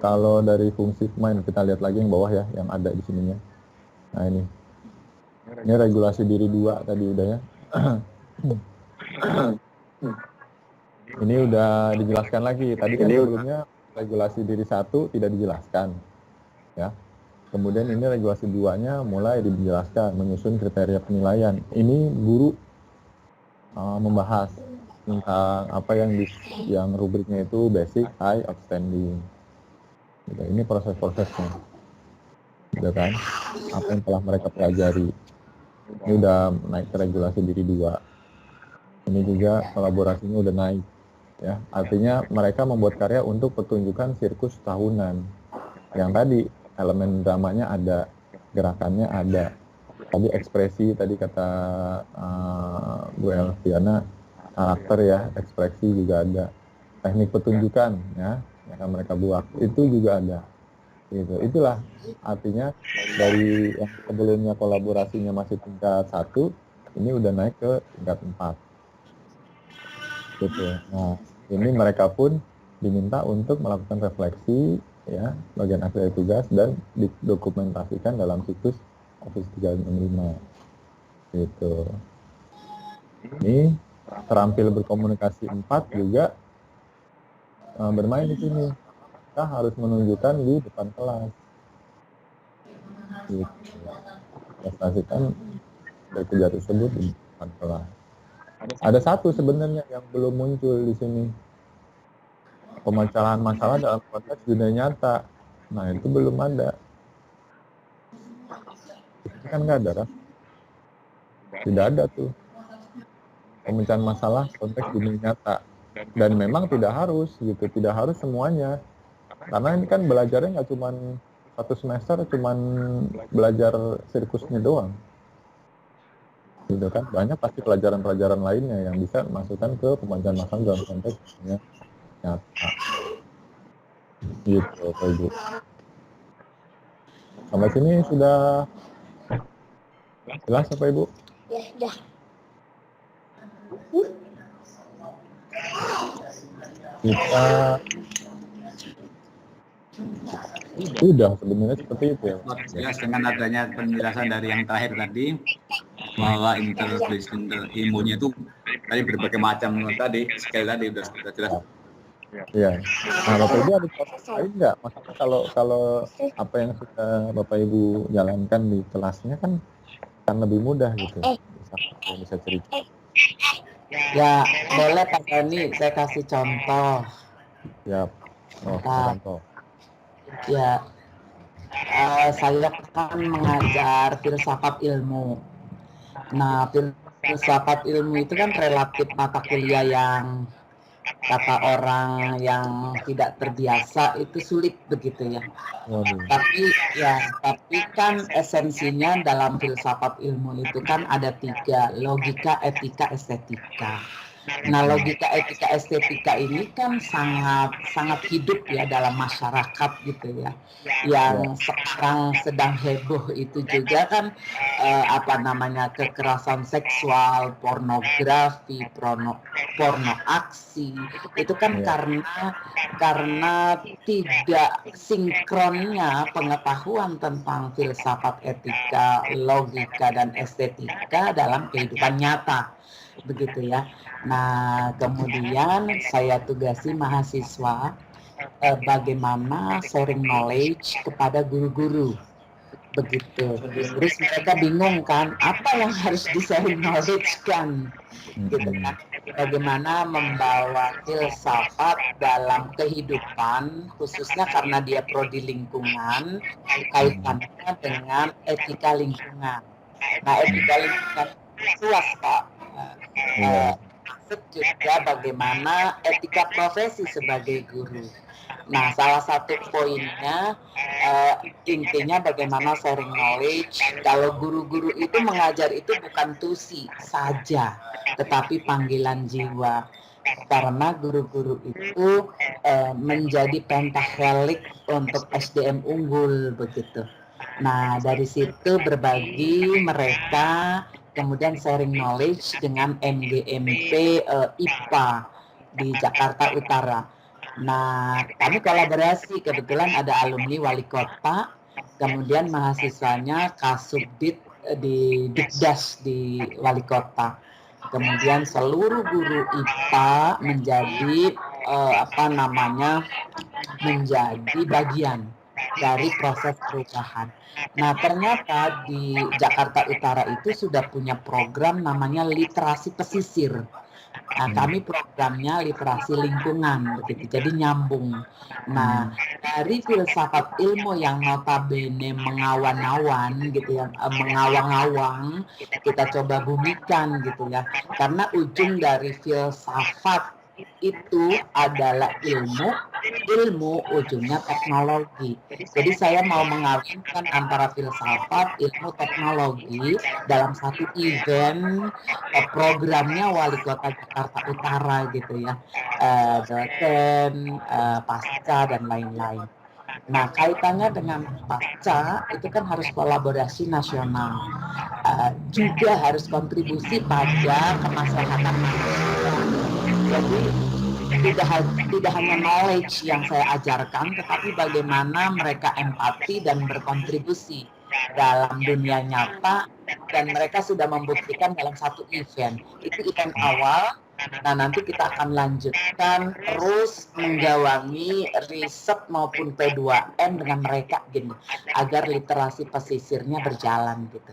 kalau dari fungsi pemain kita lihat lagi yang bawah ya, yang ada di sininya. Nah ini regulasi diri 2 tadi udah ya. Ini udah dijelaskan lagi. Tadi kan sebelumnya regulasi diri 1 tidak dijelaskan, ya. Kemudian ini regulasi 2-nya mulai dijelaskan, menyusun kriteria penilaian. Ini guru membahas tentang apa yang rubriknya itu basic, high, outstanding. Gitu. Ini proses-prosesnya. Gitu kan, apa yang telah mereka pelajari. Ini udah naik ke regulasi diri 2. Ini juga kolaborasinya udah naik, ya. Artinya mereka membuat karya untuk pertunjukan sirkus tahunan. Yang tadi elemen dramanya ada, gerakannya ada. Tadi ekspresi, tadi kata Bu Elviana, karakter ya, ekspresi juga ada. Teknik pertunjukan ya, yang mereka buat itu juga ada. Gitu. Itulah artinya dari yang sebelumnya kolaborasinya masih tingkat 1, ini udah naik ke tingkat 4. Gitu. Nah, ini mereka pun diminta untuk melakukan refleksi ya, bagian akhir tugas dan didokumentasikan dalam situs Office 365. Gitu. Ini terampil berkomunikasi 4 juga bermain di sini. Kita harus menunjukkan di depan kelas. Gitu. Prestasikan dari kerja tersebut di depan kelas. Ada satu sebenarnya yang belum muncul di sini. pemecahan masalah dalam konteks dunia nyata. Nah, itu belum ada. Itu kan nggak ada, kan? Tidak ada tuh pemecahan masalah konteks dunia nyata. Dan memang tidak harus gitu, tidak harus semuanya. Karena ini kan belajarnya nggak cuma 1 semester, cuman belajar sirkusnya doang. Gitu kan, banyak pasti pelajaran-pelajaran lainnya yang bisa masukkan ke pemecahan masalah dalam konteks dunia nyata. Gitu, Bapak Ibu. Sampai sini sudah jelas, Bapak Ibu?
Ya.
Kita udah sebenarnya seperti itu ya.
Jelas dengan adanya penjelasan dari yang terakhir tadi bahwa interdisipliner ilmunya itu tadi berbagai macam tadi, sekali tadi sudah jelas.
Iya. Nah, Bapak Ibu ada proses lain nggak? Maksudnya kalau apa yang sudah Bapak Ibu jalankan di kelasnya kan lebih mudah gitu. Bisa cerita.
Ya, boleh Pak Tony, saya kasih contoh.
Ya. Contoh.
Ya, saya kan mengajar filsafat ilmu. Nah, filsafat ilmu itu kan relatif mata kuliah yang kata orang yang tidak terbiasa itu sulit begitu ya. Tapi kan esensinya dalam filsafat ilmu itu kan ada 3, logika, etika, estetika. Nah, logika, etika, estetika ini kan sangat hidup ya dalam masyarakat gitu ya. Yang sekarang sedang heboh itu juga kan kekerasan seksual, pornografi, porno aksi. Itu kan karena tidak sinkronnya pengetahuan tentang filsafat, etika, logika dan estetika dalam kehidupan nyata. Begitu ya. Nah, kemudian saya tugasi mahasiswa bagaimana sharing knowledge kepada guru-guru. Begitu. Terus mereka bingung kan, apa yang harus di-sharing knowledge kan? Gitu kan. Bagaimana membawa filsafat dalam kehidupan, khususnya karena dia prodi lingkungan, kaitannya dengan etika lingkungan. Nah, etika lingkungan luas, Pak. Maksud juga bagaimana etika profesi sebagai guru. Nah, salah satu poinnya intinya bagaimana sharing knowledge. Kalau guru-guru itu mengajar itu bukan tusi saja, tetapi panggilan jiwa. Karena guru-guru itu menjadi pentahelik untuk SDM unggul begitu. Nah, dari situ berbagi mereka, kemudian sharing knowledge dengan MGMP IPA di Jakarta Utara. Nah, kami kolaborasi, kebetulan ada alumni wali kota, kemudian mahasiswanya Kasubdit di Dikdas di wali kota. Kemudian seluruh guru IPA menjadi menjadi bagian dari proses perubahan. Nah, ternyata di Jakarta Utara itu sudah punya program namanya literasi pesisir. Nah, kami programnya literasi lingkungan, begitu. Jadi nyambung. Nah, dari filsafat ilmu yang notabene mengawan-awan, gitu ya, mengawang-awang, kita coba bumikan, gitu ya. Karena ujung dari filsafat itu adalah ilmu ujungnya teknologi. Jadi saya mau mengawinkan antara filsafat, ilmu, teknologi dalam satu event programnya Wali Kota Jakarta Utara gitu ya, dosen, pasca dan lain-lain. Nah, kaitannya dengan pasca itu kan harus kolaborasi nasional, juga harus kontribusi pada kemaslahatan manusia. Jadi tidak hanya knowledge yang saya ajarkan, tetapi bagaimana mereka empati dan berkontribusi dalam dunia nyata, dan mereka sudah membuktikan dalam satu event. Itu event awal. Nah, nanti kita akan lanjutkan terus menggawangi riset maupun P2M dengan mereka gini, agar literasi pesisirnya berjalan gitu.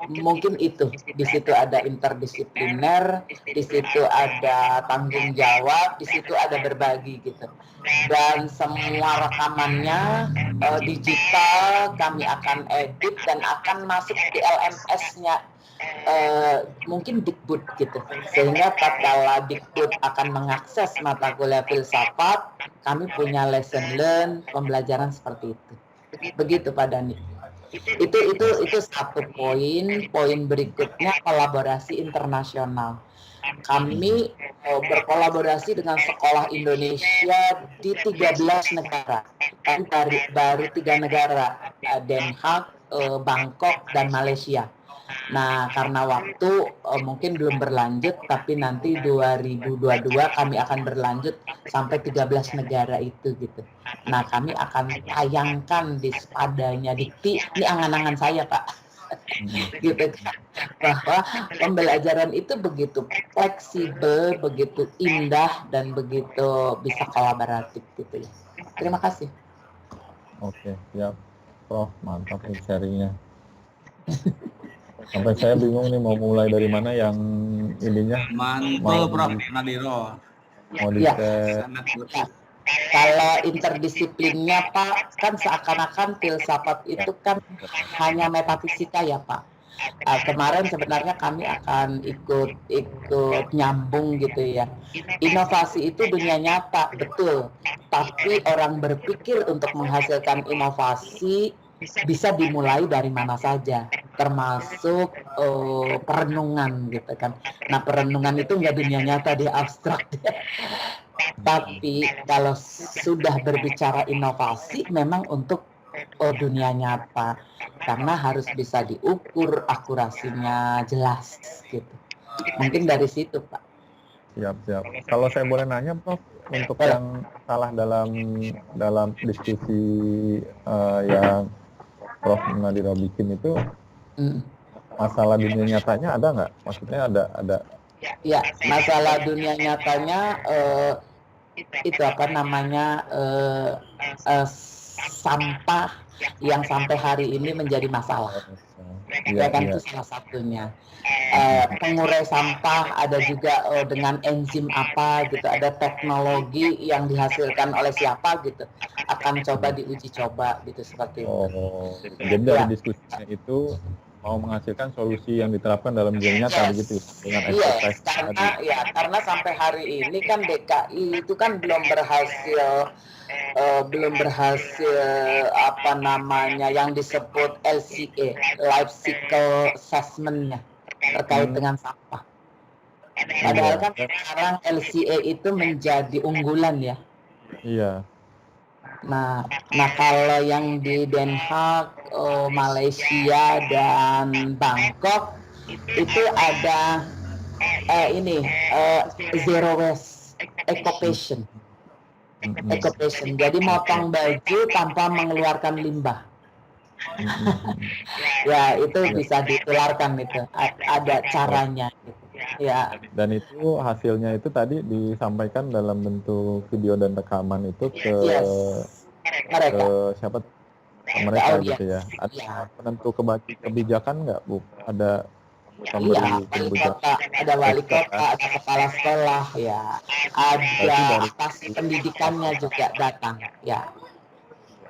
mungkin itu. Di situ ada interdisipliner, di situ ada tanggung jawab, di situ ada berbagi gitu. Dan semua rekamannya digital, kami akan edit dan akan masuk di LMS-nya. Mungkin Dikbud gitu, sehingga tatkala Dikbud akan mengakses mata kuliah filsafat, kami punya lesson learn, pembelajaran seperti itu. Begitu Pak Dani. Itu satu poin berikutnya kolaborasi internasional. Kami berkolaborasi dengan sekolah Indonesia di 13 negara, kan baru 3 negara, Den Haag, Bangkok, dan Malaysia. Nah, karena waktu mungkin belum berlanjut, tapi nanti 2022 kami akan berlanjut sampai 13 negara itu gitu. Nah, kami akan tayangkan di Spadanya Dikti, ini angan-angan saya Pak, gitu kan, bahwa pembelajaran itu begitu fleksibel, begitu indah, dan begitu bisa kolaboratif gitu ya. Terima kasih.
Oke, siap. Prof, mantap nih sharingnya. Sampai saya bingung nih mau mulai dari mana yang ininya.
Mantul Prof Nadiro.
Mau
Ya.
di-share.
Kalau interdisiplinnya Pak, kan seakan-akan filsafat itu kan hanya metafisika ya Pak. Kemarin sebenarnya kami akan ikut nyambung gitu ya. Inovasi itu dunia nyata, betul. Tapi orang berpikir untuk menghasilkan inovasi bisa dimulai dari mana saja, termasuk perenungan gitu kan. Nah, perenungan itu nggak dunia nyata, dia abstrak. Tapi kalau sudah berbicara inovasi memang untuk dunia nyata, karena harus bisa diukur, akurasinya jelas gitu. Mungkin dari situ Pak.
Siap. Kalau saya boleh nanya Prof, untuk yang salah dalam diskusi yang Prof Nadiro bikin itu, masalah dunia nyatanya ada nggak? Maksudnya ada.
Ya, masalah dunia nyatanya itu apa namanya, sampah yang sampai hari ini menjadi masalah. Ya kan, itu salah satunya. Pengurai sampah ada juga dengan enzim apa gitu, ada teknologi yang dihasilkan oleh siapa gitu, akan coba diuji coba gitu, seperti itu.
Jadi dari diskusinya itu mau menghasilkan solusi yang diterapkan dalam dunia nyata begitu dengan exercise tadi.
Karena sampai hari ini kan DKI itu kan belum berhasil apa namanya yang disebut LCA, Life Cycle Assessment-nya terkait dengan sampah. Padahal kan sekarang LCA itu menjadi unggulan ya.
Iya.
Nah kalau yang di Den Haag, Malaysia dan Bangkok itu ada zero waste, eco-passion. Jadi motong baju tanpa mengeluarkan limbah. Ya, itu bisa ditularkan itu. Ada caranya gitu. Ya.
Dan itu hasilnya itu tadi disampaikan dalam bentuk video dan rekaman itu ke
mereka.
Ke siapa? Mereka gitu ya. Ada penentu kebijakan nggak Bu? Ada pemberi kebijakan?
Ada wali kota, ada kepala sekolah, ya. Ada atas pendidikannya juga datang, ya.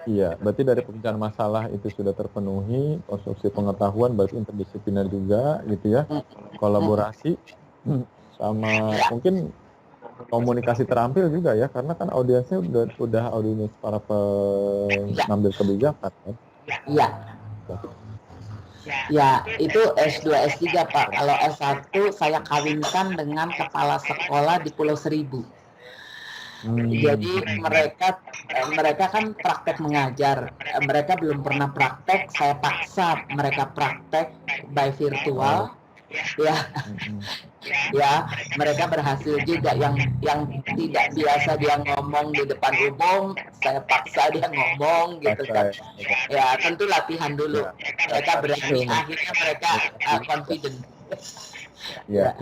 Iya, berarti dari pemecahan masalah itu sudah terpenuhi, konstruksi pengetahuan berarti interdisipliner juga gitu ya, kolaborasi sama mungkin komunikasi terampil juga ya, karena kan audiensnya udah audiens para pengambil kebijakan kan.
Iya. Ya, itu S2, S3 Pak. Kalau S1 saya kawinkan dengan kepala sekolah di Pulau Seribu. Jadi mereka kan praktek mengajar, mereka belum pernah praktek, saya paksa mereka praktek by virtual, ya mereka berhasil juga. Yang tidak biasa dia ngomong di depan umum, saya paksa dia ngomong gitu kan. Ya tentu latihan dulu, mereka berani, akhirnya mereka confident.
Ya.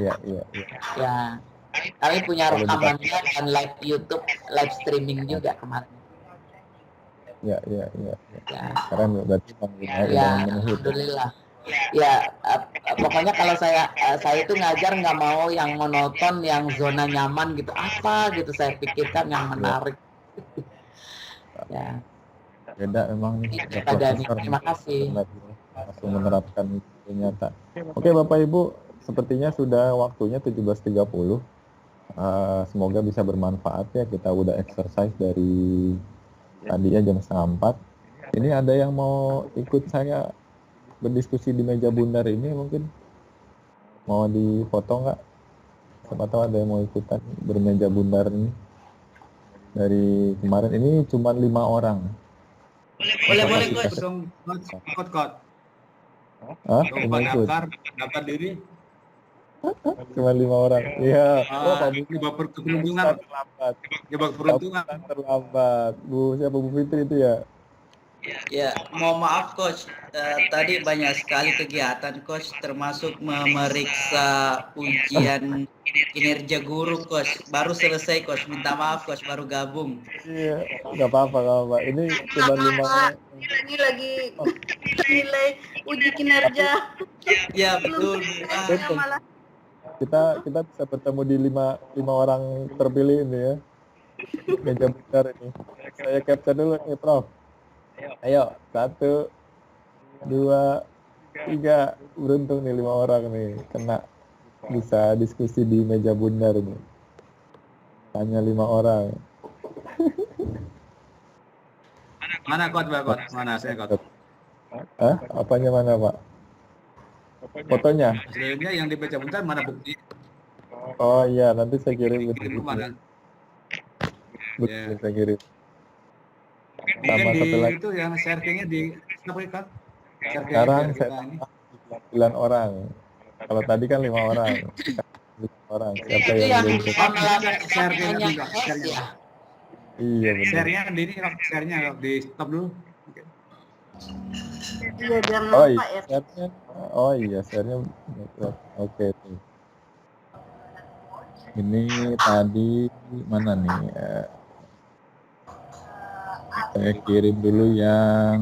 Kami punya rekamannya dan live YouTube, live streaming juga kemarin.
Ya. Keren berarti
Ya, alhamdulillah. Ya, pokoknya kalau saya itu ngajar nggak mau yang monoton, yang zona nyaman gitu. Apa gitu saya pikirkan yang menarik. Ya.
Beda memang nih.
Itu Pak Dani. Terima kasih.
Langsung menerapkan itu nyata. Oke Bapak Ibu, sepertinya sudah waktunya 17.30. Semoga bisa bermanfaat ya. Kita udah exercise dari tadi ya jam 3:30. Ini ada yang mau ikut saya berdiskusi di meja bundar ini mungkin? Mau difoto nggak? Siapa tahu ada yang mau ikutan bermeja bundar ini. Dari kemarin ini cuma 5 orang.
Boleh coach. Coach.
Cuma ikut.
Daftar diri.
Cuma 5 orang. Iya.
Babak peruntungan. Babak peruntungan.
Terlambat. Siapa Bu Fitri itu ya?
Ya, mohon maaf coach. Tadi banyak sekali kegiatan coach, termasuk memeriksa ujian kinerja guru coach. Baru selesai coach. Minta maaf coach, baru gabung.
Iya, nggak apa-apa. Ini cuma 5 orang.
Ini lagi nilai uji kinerja.
Ya betul.
Kita bisa bertemu di 5 orang terpilih ini ya. Meja bundar ini. Saya capture dulu nih Prof. Ayo, 1, 2, 3. Beruntung nih 5 orang nih kena bisa diskusi di meja bundar nih. Hanya 5 orang.
Mana Kot? Mana saya Kot?
Apanya mana Pak? Fotonya?
Hasilnya yang di meja bundar mana bukti?
Oh iya, nanti saya kirim.
Mana?
Betul, saya kirim.
Sama satu lagi itu yang sharingnya di siapa kan?
Sekarang saya 9 orang. Kalau tadi kan 5 orang. 5 orang. Siapa yang
share-nya?
Iya benar.
Share-nya di stop dulu.
Iya, jangan
Oh
lupa
iya,
ya.
share-nya. Oh iya, share-nya. Oke. Ini tadi mana nih? Saya kirim dulu yang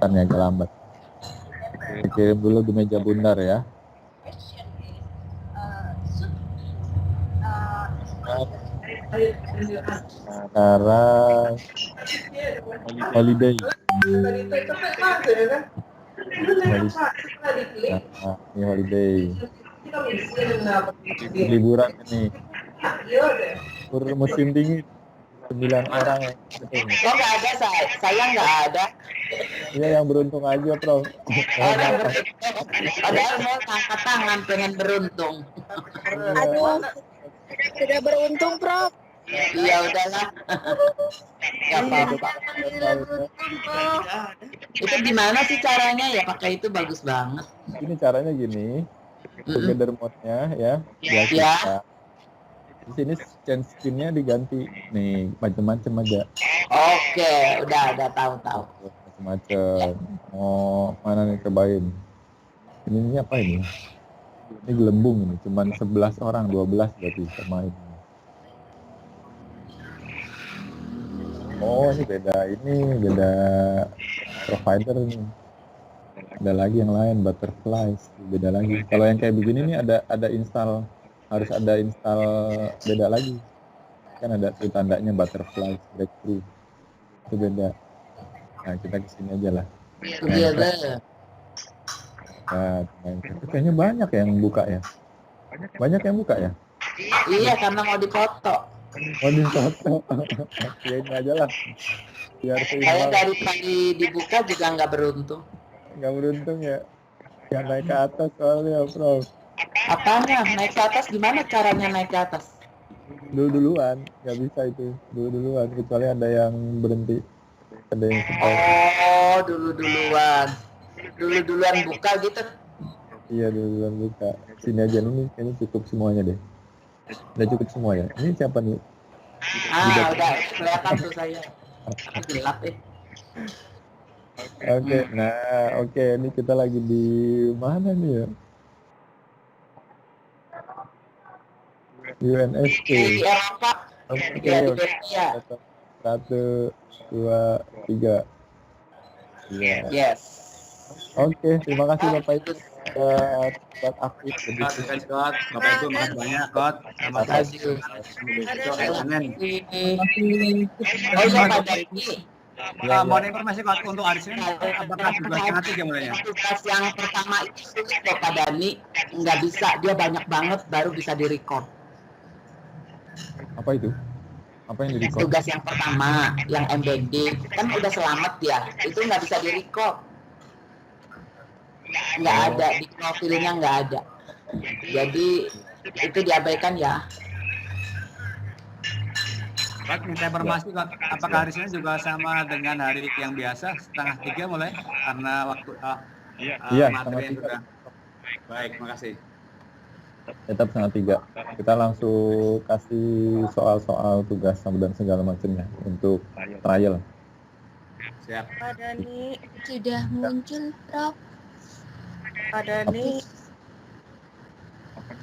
agak lambat. Saya kirim dulu di meja bundar ya. Sekarang holiday. Ini holiday. Liburan ini. Musim dingin. 9 orang.
Oh nggak ada saya nggak ada.
Iya yang beruntung aja Prof.
Padahal mau angkat tangan pengen beruntung.
Aduh, sudah beruntung Prof.
Iya udahlah. Nggak apa-apa. Itu gimana sih caranya ya pakai itu bagus banget.
Ini caranya gini. Together mode-nya ya.
Ya.
Di sini change skin-nya diganti nih macam-macam aja.
Oke, udah tahu.
Macam-macam. Oh, mana nih cobain. Ini apa ini? Ini gelembung ini, cuman 11 orang, 12 berarti sama ini. Oh, ini beda provider nih. Ada lagi yang lain, butterflies, beda lagi. Kalau yang kayak begini nih ada install, harus ada install beda lagi. Kan ada tuh tandanya butterflies, breakthrough. Itu beda. Nah, kita kesini aja lah.
Iya,
Nah, kayaknya banyak yang buka ya. Banyak yang buka ya?
Iya, karena mau dipoto.
Mau dipoto. Ya ini aja lah. Biar
Saya dari tadi dibuka juga nggak beruntung.
Nggak beruntung ya. Yang naik ke atas soalnya, Prof.
Apanya? Naik ke atas gimana caranya naik ke atas?
Duluan, nggak bisa itu. Duluan, kecuali ada yang berhenti. Ada yang
Oh, duluan buka gitu.
Iya, duluan buka. Sini aja nih, kayaknya cukup semuanya deh. Udah cukup semua ya. Ini siapa nih?
Udah kelihatan tuh saya. Gelap
Oke, ini kita lagi di mana nih ya? UNSC.
Di Eropa.
Oke.
Ya, di Belgia.
1, 2, 3. Iya.
Yes.
Oke, terima kasih Bapak Ibu buat aktif.
Sukses Coach, Bapak Ibu makasih banyak Coach. Selamat
kasih.
besok Senin.
Oh iya Pak Dani.
Mohon informasi Coach untuk hari Senin apakah 12:30 jam mulainya?
Tugas yang pertama itu sulit loh Pak Dani, nggak bisa, dia banyak banget baru bisa di-record.
Apa itu? Apa yang di-record?
Tugas yang pertama, yang embedded, kan udah selamat ya, itu nggak bisa di-record. Nggak ada, di profilnya nggak ada. Jadi itu diabaikan ya.
Coach, minta informasi Coach, apakah hari Senin juga sama dengan hari yang biasa 2:30 mulai? Karena waktu
Iya,
materi yang
2:30.
sudah. Baik, makasih.
Tetap 2:30. Kita langsung kasih soal-soal tugas dan segala macamnya untuk trial.
Siap.
Pak Dani,
Sudah muncul, Prof.
Pak Dani.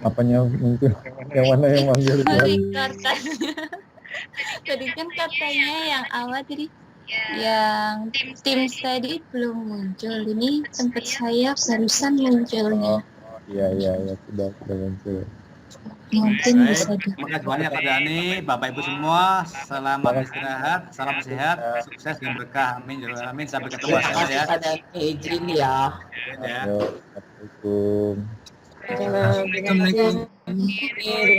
Apanya mungkin? Yang mana yang manggil?
Tadi kan katanya yang awal tadi yang tim tadi belum muncul. Ini tempat saya barusan munculnya.
Iya, sudah muncul.
Mungkin
Baik,
bisa
terima kasih banyak Pak Dani, Bapak Ibu semua, selamat istirahat, salam sehat, sukses dan berkah, amin, ya Allah, amin, sampai ketemu
Terima kasih
ya.
Pak Dani, izin ya.
Ya.
Assalamualaikum.
Terima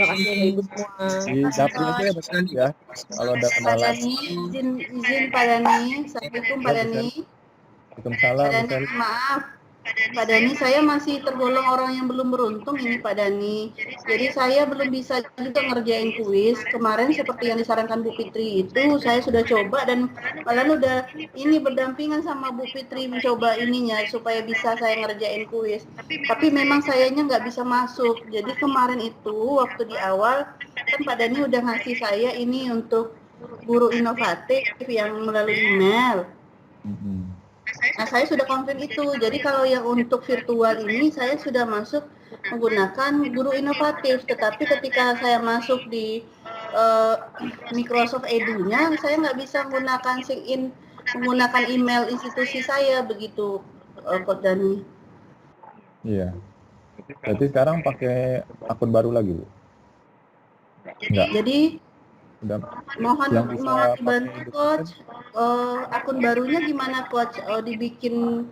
kasih Ibu semua.
Di dapur aja ya, Pak ya. Kalau ada
Pak
kendala.
Dani, izin Pak Dani. Assalamualaikum Pak Dani.
Waalaikumsalam.
Pak Dani, maaf. Pak Dani, saya masih tergolong orang yang belum beruntung ini Pak Dani. Jadi saya belum bisa juga ngerjain kuis. Kemarin seperti yang disarankan Bu Fitri itu, saya sudah coba dan malah udah ini berdampingan sama Bu Fitri mencoba ininya supaya bisa saya ngerjain kuis. Tapi memang sayanya nggak bisa masuk. Jadi kemarin itu waktu di awal kan Pak Dani udah ngasih saya ini untuk guru inovatif yang melalui email. Nah, saya sudah confirm itu. Jadi kalau yang untuk virtual ini saya sudah masuk menggunakan guru inovatif. Tetapi ketika saya masuk di Microsoft Edu-nya, saya nggak bisa menggunakan sign-in menggunakan email institusi saya begitu, Coach Dani.
Iya. Berarti sekarang pakai akun baru lagi, Bu? Enggak.
Jadi
Udah.
mohon
Yang bisa
dibantu Coach. Akun barunya gimana Coach? Dibikin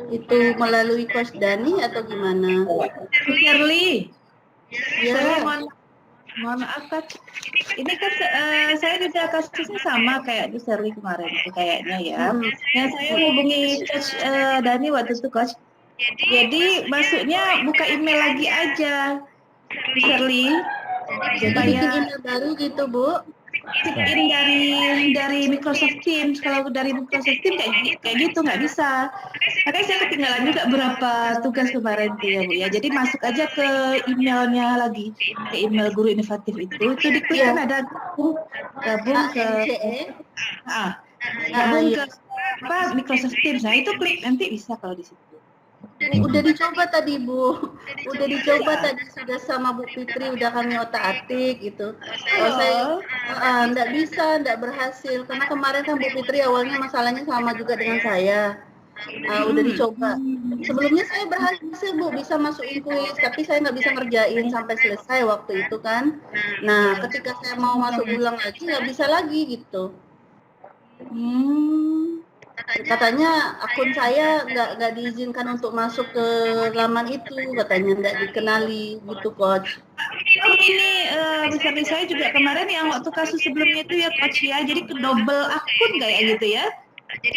itu melalui Coach Dani atau gimana?
Shirley,
Ya.
mohon maaf Coach. Ini kan saya juga kasusnya sama kayak di Shirley kemarin itu kayaknya ya. Yang saya hubungi Coach Dani waktu itu Coach. Jadi masuknya buka email lagi aja, Shirley.
Jadi bikin email baru gitu Bu?
Sign dari Microsoft Teams. Kalau dari Microsoft Teams kayak gitu nggak bisa. Makanya saya ketinggalan juga berapa tugas kemarin tuh ya Bu ya. Jadi masuk aja ke emailnya lagi, ke email guru inovatif itu diklik kan ada gabung ke Microsoft Teams. Nah itu klik nanti bisa kalau di situ.
Udah dicoba tadi Bu, udah dicoba tadi sudah sama Bu Fitri, udah kami otak-atik gitu. Kalau saya nggak bisa, nggak berhasil karena kemarin kan Bu Fitri awalnya masalahnya sama juga dengan saya. Udah dicoba. Sebelumnya saya berhasil Bu, bisa masukin kuis, tapi saya nggak bisa ngerjain sampai selesai waktu itu kan. Nah, ketika saya mau masuk ulang lagi nggak bisa lagi gitu. Katanya akun saya nggak diizinkan untuk masuk ke laman itu, katanya nggak dikenali gitu Coach.
Oh ini besar saya juga kemarin yang waktu kasus sebelumnya itu ya Coach ya, jadi ke double akun kayak gitu ya.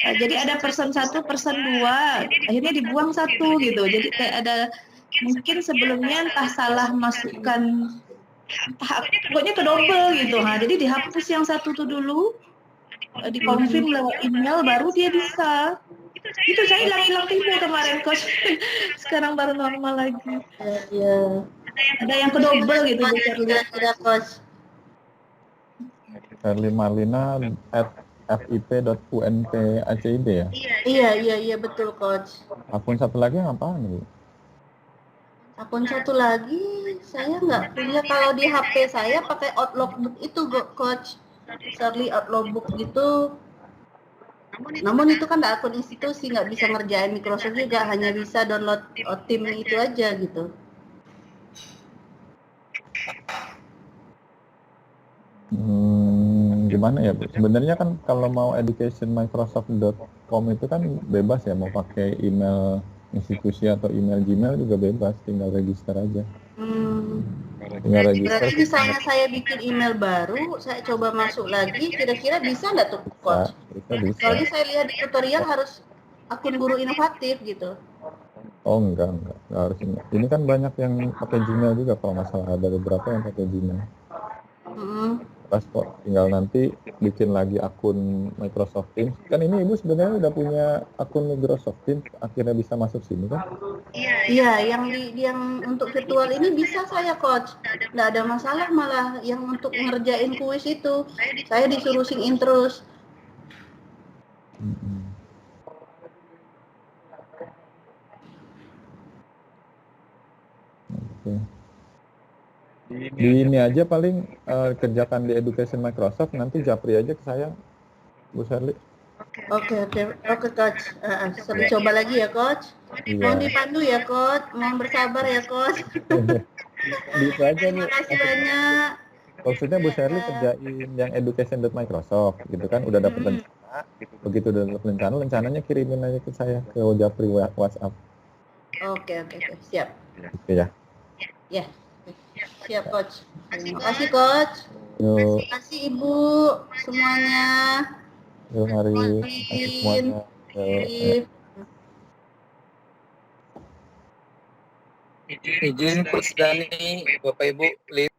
Jadi ada person 1, person 2, akhirnya dibuang 1 gitu. Jadi kayak ada mungkin sebelumnya entah salah masukkan, pokoknya ke double gitu. Nah, jadi dihapus yang 1 tuh dulu, dikonfirm lewat email baru dia bisa. Itu saya hilang tipu kemarin Coach. Sekarang baru normal lagi.
Iya.
Ada yang ke double gitu.
Kira-kira Coach.
Shirley Marlina @fip.unpacid ya?
Iya betul Coach.
Akun satu lagi yang apaan Bu?
Akun satu lagi saya nggak punya. Kalau di HP saya pakai Outlook itu Coach. Shirley Outlook gitu. Namun itu kan akun institusi, nggak bisa ngerjain Microsoft juga, hanya bisa download tim itu aja gitu.
Gimana ya Bu? Sebenarnya kan kalau mau educationmicrosoft.com itu kan bebas ya, mau pakai email institusi atau email Gmail juga bebas, tinggal register aja. Tinggal register.
Berarti misalnya saya bikin email baru, saya coba masuk lagi, kira-kira bisa nggak tuh Coach?
Bisa.
Soalnya saya lihat di tutorial harus akun guru inovatif gitu.
Oh enggak harus ini. Ini kan banyak yang pakai Gmail juga kalau nggak salah, ada beberapa yang pakai Gmail. Pas kok, tinggal nanti bikin lagi akun Microsoft Teams. Kan ini Ibu sebenarnya udah punya akun Microsoft Teams, akhirnya bisa masuk sini kan?
Iya, yang untuk virtual ini bisa saya Coach. Nggak ada masalah, malah yang untuk ngerjain kuis itu saya disuruh sign in terus.
Oke. Di ini aja paling kerjakan di Education Microsoft, nanti japri aja ke saya, Bu Sherly.
Oke Coach. Sampai coba lagi ya Coach. Mohon dipandu ya Coach, mohon bersabar ya Coach.
Gitu aja Bu.
Terima kasih banyak.
Maksudnya Bu Sherly kerjain yang education.microsoft gitu kan, udah dapet rencana, begitu udah dapet rencananya kirimin aja ke saya ke japri WhatsApp.
Oke, siap.
Oke ya.
Ya. Siap Coach. Terima kasih Coach.
Yuk.
Terima kasih Ibu semuanya.
Yuk mari. Terima kasih semuanya. Yuk.
Izin Coach Dani, Bapak Ibu, live.